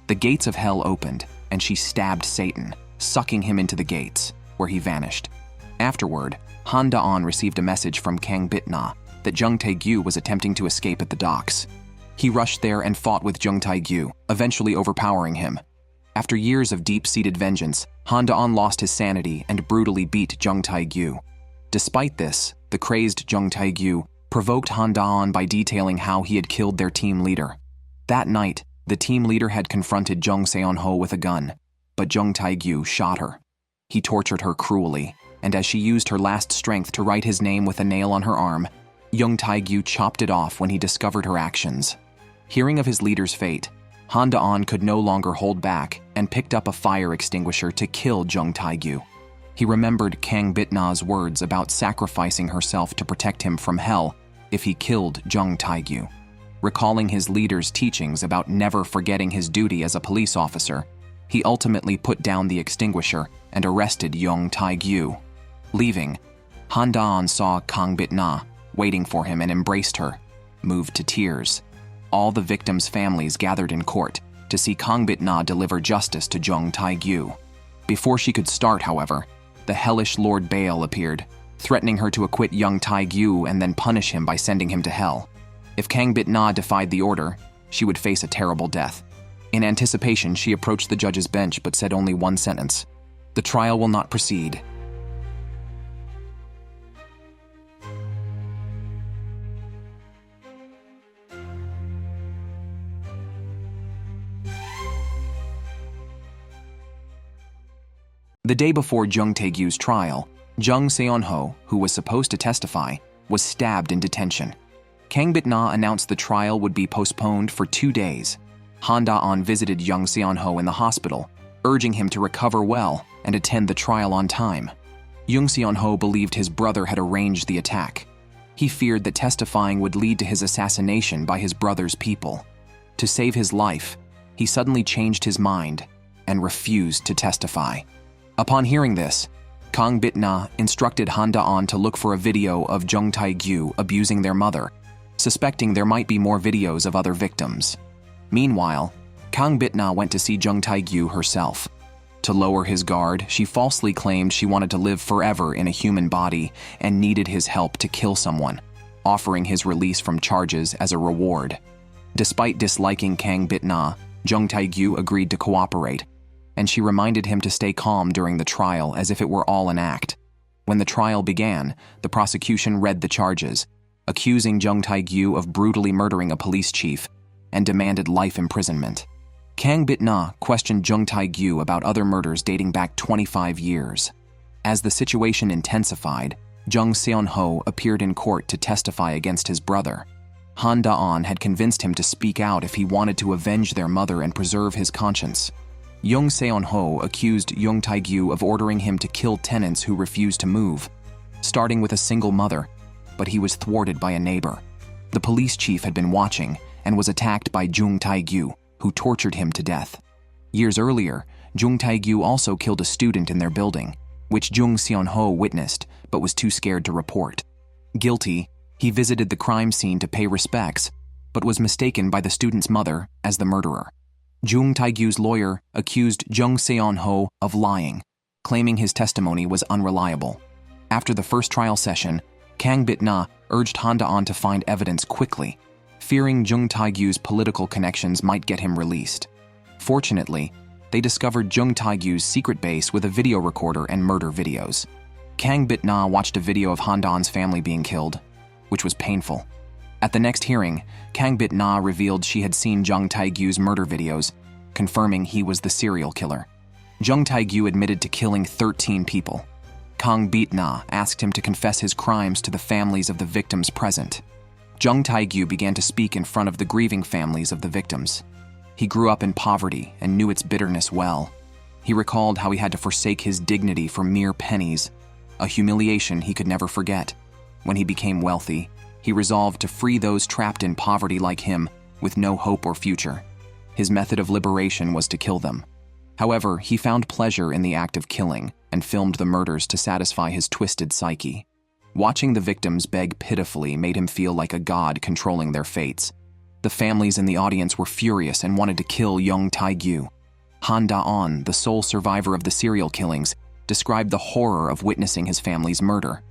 The gates of hell opened, and she stabbed Satan, sucking him into the gates, where he vanished. Afterward, Han Da-on received a message from Kang Bit-na that Jung Tae-gyu was attempting to escape at the docks. He rushed there and fought with Jung Tae-gyu, eventually overpowering him. After years of deep-seated vengeance, Han Da-on lost his sanity and brutally beat Jung Tae-gyu. Despite this, the crazed Jung Tae-gyu provoked Han Da-on by detailing how he had killed their team leader. That night, the team leader had confronted Jung Seon-ho with a gun, but Jung Tae-gyu shot her. He tortured her cruelly, and as she used her last strength to write his name with a nail on her arm, Jung Tae-gyu chopped it off when he discovered her actions. Hearing of his leader's fate, Han Da-on could no longer hold back and picked up a fire extinguisher to kill Jung Tae-gyu. He remembered Kang Bit-na's words about sacrificing herself to protect him from hell if he killed Jung Tae-gyu. Recalling his leader's teachings about never forgetting his duty as a police officer, he ultimately put down the extinguisher and arrested Jung Tae-gyu. Leaving, Han Da-on saw Kang Bit-na waiting for him and embraced her, moved to tears. All the victims' families gathered in court to see Kang Bit-na deliver justice to Jung Tae-gyu. Before she could start, however, the hellish Lord Baal appeared, threatening her to acquit Jung Tae-gyu and then punish him by sending him to hell. If Kang Bit-na defied the order, she would face a terrible death. In anticipation, she approached the judge's bench but said only one sentence: "The trial will not proceed." The day before Jung Tae-gyu's trial, Jung Seon-ho, who was supposed to testify, was stabbed in detention. Kang Bit-na announced the trial would be postponed for 2 days. Han Da-on visited Jung Seon-ho in the hospital, urging him to recover well and attend the trial on time. Jung Seon-ho believed his brother had arranged the attack. He feared that testifying would lead to his assassination by his brother's people. To save his life, he suddenly changed his mind and refused to testify. Upon hearing this, Kang Bit-na instructed Han Da-on to look for a video of Jung Tae-gyu abusing their mother, suspecting there might be more videos of other victims. Meanwhile, Kang Bit-na went to see Jung Tae-gyu herself. To lower his guard, she falsely claimed she wanted to live forever in a human body and needed his help to kill someone, offering his release from charges as a reward. Despite disliking Kang Bit-na, Jung Tae-gyu agreed to cooperate, and she reminded him to stay calm during the trial as if it were all an act. When the trial began, the prosecution read the charges, accusing Jung Tae-gyu of brutally murdering a police chief, and demanded life imprisonment. Kang Bit-na questioned Jung Tae-gyu about other murders dating back 25 years. As the situation intensified, Jung Seon-ho appeared in court to testify against his brother. Han Da-on had convinced him to speak out if he wanted to avenge their mother and preserve his conscience. Jung Seon-ho accused Jung Tae-gyu of ordering him to kill tenants who refused to move, starting with a single mother, but he was thwarted by a neighbor. The police chief had been watching and was attacked by Jung Tae-gyu, who tortured him to death. Years earlier, Jung Tae-gyu also killed a student in their building, which Jung Seon-ho witnessed but was too scared to report. Guilty, he visited the crime scene to pay respects, but was mistaken by the student's mother as the murderer. Jung Tae-gyu's lawyer accused Jung Seon-ho of lying, claiming his testimony was unreliable. After the first trial session, Kang Bit-na urged Han Da-on to find evidence quickly, fearing Jung Tae-gyu's political connections might get him released. Fortunately, they discovered Jung Tae-gyu's secret base with a video recorder and murder videos. Kang Bit-na watched a video of Han Da-on's family being killed, which was painful. At the next hearing, Kang Bit-na revealed she had seen Jung Tae-gyu's murder videos, confirming he was the serial killer. Jung Tae-gyu admitted to killing 13 people. Kang Bit-na asked him to confess his crimes to the families of the victims present. Jung Tae-gyu began to speak in front of the grieving families of the victims. He grew up in poverty and knew its bitterness well. He recalled how he had to forsake his dignity for mere pennies, a humiliation he could never forget. When he became wealthy, he resolved to free those trapped in poverty like him with no hope or future. His method of liberation was to kill them. However, he found pleasure in the act of killing and filmed the murders to satisfy his twisted psyche. Watching the victims beg pitifully made him feel like a god controlling their fates. The families in the audience were furious and wanted to kill Jung Tae-gyu. Han Da-on, the sole survivor of the serial killings, described the horror of witnessing his family's murder.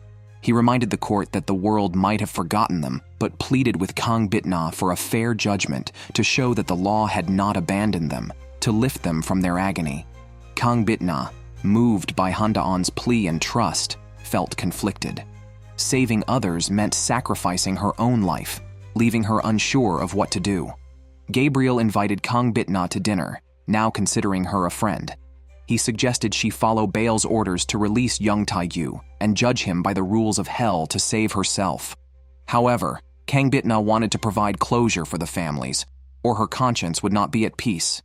He reminded the court that the world might have forgotten them, but pleaded with Kang Bit-na for a fair judgment to show that the law had not abandoned them, to lift them from their agony. Kang Bit-na, moved by Han Da-on's plea and trust, felt conflicted. Saving others meant sacrificing her own life, leaving her unsure of what to do. Gabriel invited Kang Bit-na to dinner, now considering her a friend. He suggested she follow Bael's orders to release Young Tae-gyu and judge him by the rules of hell to save herself. However, Kang Bit-na wanted to provide closure for the families, or her conscience would not be at peace.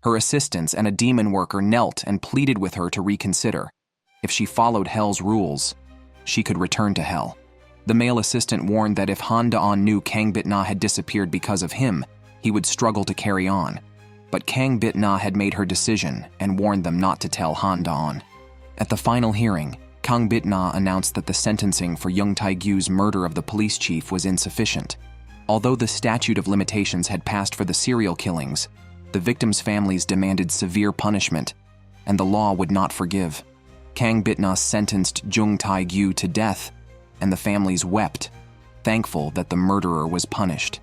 Her assistants and a demon worker knelt and pleaded with her to reconsider. If she followed hell's rules, she could return to hell. The male assistant warned that if Han Da-on knew Kang Bit-na had disappeared because of him, he would struggle to carry on. But Kang Bit-na had made her decision and warned them not to tell Han Da-on. At the final hearing, Kang Bit-na announced that the sentencing for Young Tae-gyu's murder of the police chief was insufficient. Although the statute of limitations had passed for the serial killings, the victims' families demanded severe punishment, and the law would not forgive. Kang Bit-na sentenced Young Tae-gyu to death, and the families wept, thankful that the murderer was punished.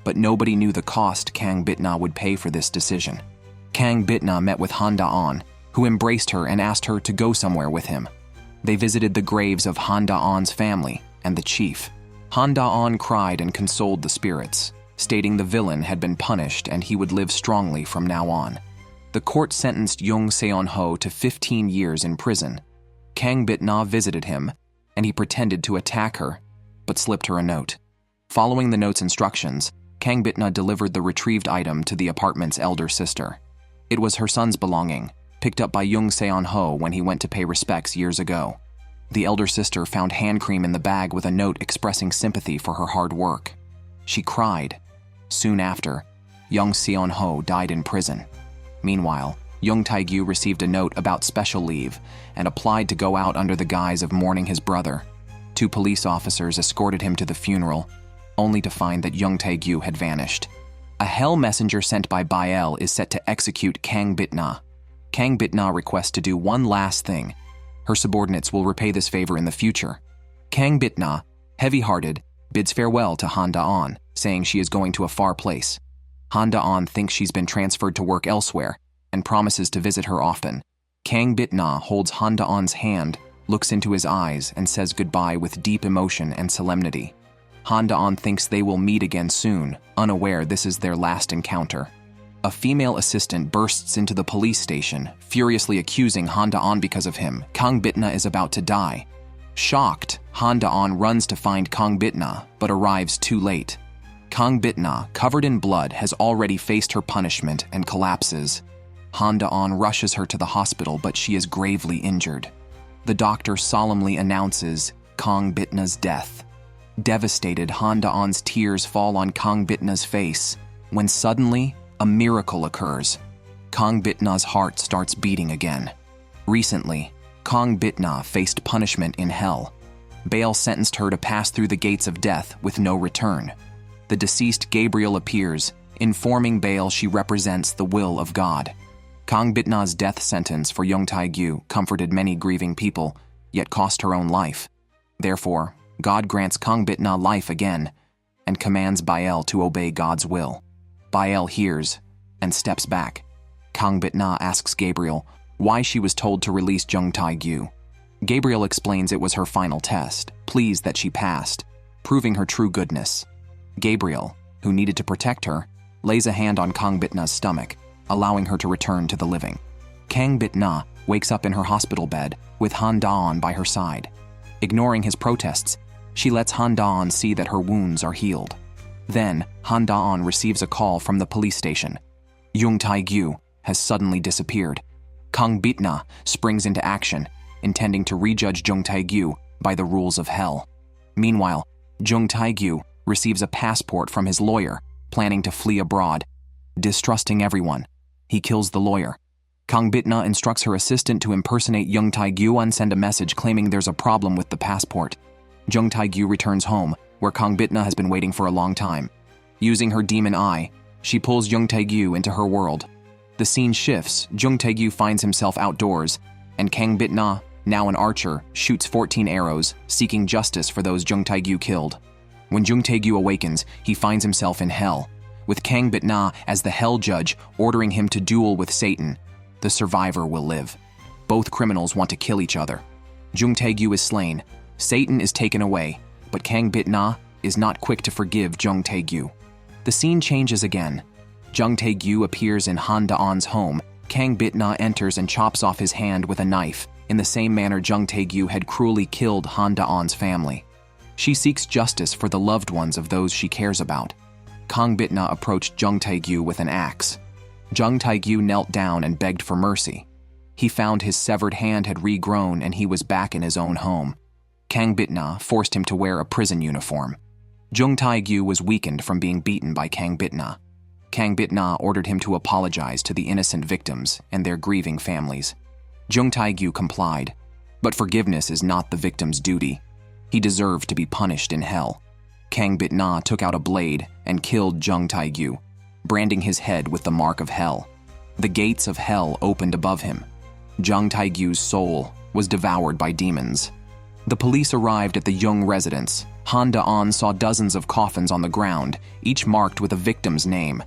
But nobody knew the cost Kang Bit-na would pay for this decision. Kang Bit-na met with Han Da-on, who embraced her and asked her to go somewhere with him. They visited the graves of Han Da-on's family and the chief. Han Da-on cried and consoled the spirits, stating the villain had been punished and he would live strongly from now on. The court sentenced Young Seon-ho to 15 years in prison. Kang Bit-na visited him, and he pretended to attack her, but slipped her a note. Following the note's instructions, Kang Bit-na delivered the retrieved item to the apartment's elder sister. It was her son's belonging, picked up by Young Seon-ho when he went to pay respects years ago. The elder sister found hand cream in the bag with a note expressing sympathy for her hard work. She cried. Soon after, Young Seon-ho died in prison. Meanwhile, Young Tae-gyu received a note about special leave and applied to go out under the guise of mourning his brother. 2 police officers escorted him to the funeral, only to find that Young Tae-gyu had vanished. A hell messenger sent by Bael is set to execute Kang Bit-na. Kang Bit-na requests to do one last thing. Her subordinates will repay this favor in the future. Kang Bit-na, heavy-hearted, bids farewell to Han Da-on, saying she is going to a far place. Han Da-on thinks she's been transferred to work elsewhere and promises to visit her often. Kang Bit-na holds Han Da-on's hand, looks into his eyes, and says goodbye with deep emotion and solemnity. Han Da-on thinks they will meet again soon, unaware this is their last encounter. A female assistant bursts into the police station, furiously accusing Han Da-on because of him. Kang Bit-na is about to die. Shocked, Han Da-on runs to find Kang Bit-na, but arrives too late. Kang Bit-na, covered in blood, has already faced her punishment and collapses. Han Da-on rushes her to the hospital, but she is gravely injured. The doctor solemnly announces Kang Bit-na's death. Devastated, Han Da-on's tears fall on Kang Bit-na's face, when suddenly, a miracle occurs. Kang Bit-na's heart starts beating again. Recently, Kang Bit-na faced punishment in hell. Bael sentenced her to pass through the gates of death with no return. The deceased Gabriel appears, informing Bael she represents the will of God. Kang Bit-na's death sentence for Young Tae-gyu comforted many grieving people, yet cost her own life. Therefore, God grants Kang Bit-na life again, and commands Bael to obey God's will. Bael hears and steps back. Kang Bit-na asks Gabriel why she was told to release Young Tae-gyu. Gabriel explains it was her final test, pleased that she passed, proving her true goodness. Gabriel, who needed to protect her, lays a hand on Kang Bit-na's stomach, allowing her to return to the living. Kang Bit-na wakes up in her hospital bed with Han Da-on by her side. Ignoring his protests, she lets Han Da-on see that her wounds are healed. Then, Han Da-on receives a call from the police station. Young Tae-gyu has suddenly disappeared. Kang Bit-na springs into action, intending to rejudge Young Tae-gyu by the rules of hell. Meanwhile, Young Tae-gyu receives a passport from his lawyer, planning to flee abroad. Distrusting everyone, he kills the lawyer. Kang Bit-na instructs her assistant to impersonate Young Tae-gyu and send a message claiming there's a problem with the passport. Young Tae-gyu returns home, where Kang Bit-na has been waiting for a long time. Using her demon eye, she pulls Young Tae-gyu into her world. The scene shifts. Young Tae-gyu finds himself outdoors, and Kang Bit-na, now an archer, shoots 14 arrows, seeking justice for those Young Tae-gyu killed. When Young Tae-gyu awakens, he finds himself in hell, with Kang Bit-na as the hell judge ordering him to duel with Satan. The survivor will live. Both criminals want to kill each other. Young Tae-gyu is slain. Satan is taken away, but Kang Bit-na is not quick to forgive Young Tae-gyu. The scene changes again. Young Tae-gyu appears in Han Da-on's home, Kang Bit-na enters and chops off his hand with a knife, in the same manner Jung Tae-gyu had cruelly killed Han Da-on's family. She seeks justice for the loved ones of those she cares about. Kang Bit-na approached Jung Tae-gyu with an axe. Jung Tae-gyu knelt down and begged for mercy. He found his severed hand had regrown and he was back in his own home. Kang Bit-na forced him to wear a prison uniform. Jung Tae-gyu was weakened from being beaten by Kang Bit-na. Kang Bit-na ordered him to apologize to the innocent victims and their grieving families. Jung Tae-gyu complied, but forgiveness is not the victim's duty. He deserved to be punished in hell. Kang Bit-na took out a blade and killed Jung Tae-gyu, branding his head with the mark of hell. The gates of hell opened above him. Jung Tae-gyu's soul was devoured by demons. The police arrived at the Jung residence. Han Da-on saw dozens of coffins on the ground, each marked with a victim's name.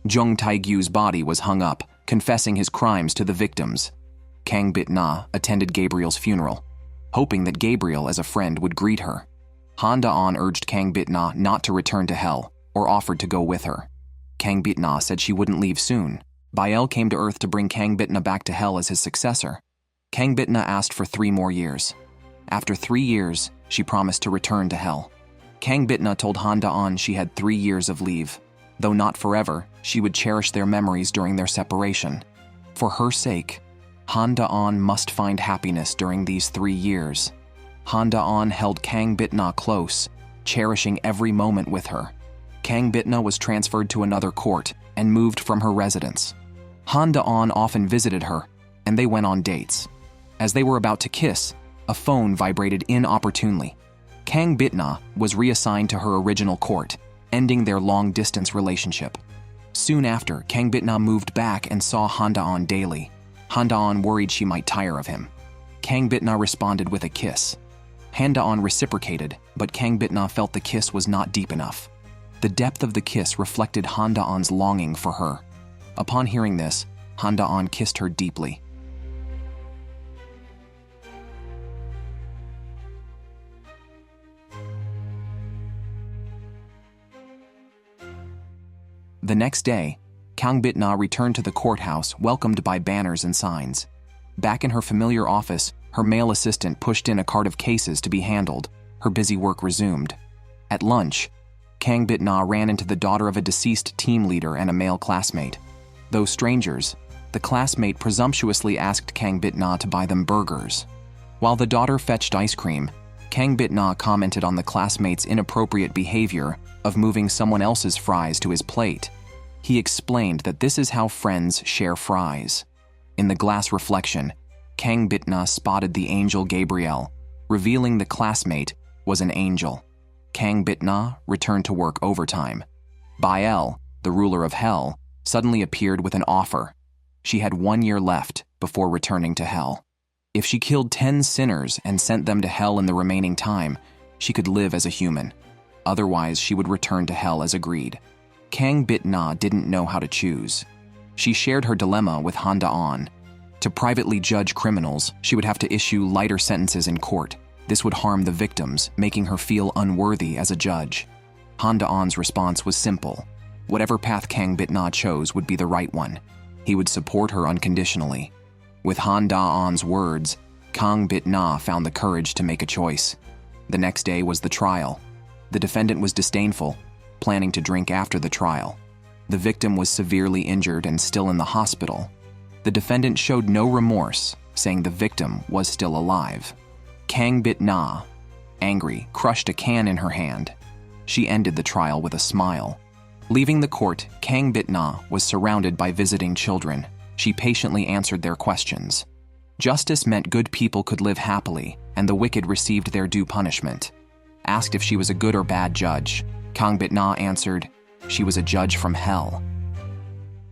Jung Tae-gyu's body was hung up, confessing his crimes to the victims. Kang Bit-na attended Gabriel's funeral, hoping that Gabriel as a friend would greet her. Han Da-on urged Kang Bit-na not to return to hell, or offered to go with her. Kang Bit-na said she wouldn't leave soon. Bael came to Earth to bring Kang Bit-na back to hell as his successor. Kang Bit-na asked for 3 more years. After 3 years, she promised to return to hell. Kang Bit-na told Han Da-on she had 3 years of leave. Though not forever, she would cherish their memories during their separation. For her sake, Han Da-on must find happiness during these 3 years. Han Da-on held Kang Bit-na close, cherishing every moment with her. Kang Bit-na was transferred to another court and moved from her residence. Han Da-on often visited her, and they went on dates. As they were about to kiss, a phone vibrated inopportunely. Kang Bit-na was reassigned to her original court, ending their long-distance relationship. Soon after, Kang Bit-na moved back and saw Han Da-on daily. Han Da-on worried she might tire of him. Kang Bit-na responded with a kiss. Han Da-on reciprocated, but Kang Bit-na felt the kiss was not deep enough. The depth of the kiss reflected Han Da-on's longing for her. Upon hearing this, Han Da-on kissed her deeply. The next day, Kang Bit-na returned to the courthouse, welcomed by banners and signs. Back in her familiar office, her male assistant pushed in a cart of cases to be handled. Her busy work resumed. At lunch, Kang Bit-na ran into the daughter of a deceased team leader and a male classmate. Though strangers, the classmate presumptuously asked Kang Bit-na to buy them burgers. While the daughter fetched ice cream, Kang Bit-na commented on the classmate's inappropriate behavior of moving someone else's fries to his plate. He explained that this is how friends share fries. In the glass reflection, Kang Bit-na spotted the angel Gabriel, revealing the classmate was an angel. Kang Bit-na returned to work overtime. Bael, the ruler of hell, suddenly appeared with an offer. She had 1 year left before returning to hell. If she killed 10 sinners and sent them to hell in the remaining time, she could live as a human. Otherwise, she would return to hell as agreed. Kang Bit-na didn't know how to choose. She shared her dilemma with Han Da-on. To privately judge criminals, she would have to issue lighter sentences in court. This would harm the victims, making her feel unworthy as a judge. Han Da-on's response was simple. Whatever path Kang Bit-na chose would be the right one. He would support her unconditionally. With Han Da-on's words, Kang Bit-na found the courage to make a choice. The next day was the trial. The defendant was disdainful, planning to drink after the trial. The victim was severely injured and still in the hospital. The defendant showed no remorse, saying the victim was still alive. Kang Bit-na, angry, crushed a can in her hand. She ended the trial with a smile. Leaving the court, Kang Bit-na was surrounded by visiting children. She patiently answered their questions. Justice meant good people could live happily, and the wicked received their due punishment. Asked if she was a good or bad judge, Kang Bit-na answered, she was a judge from hell.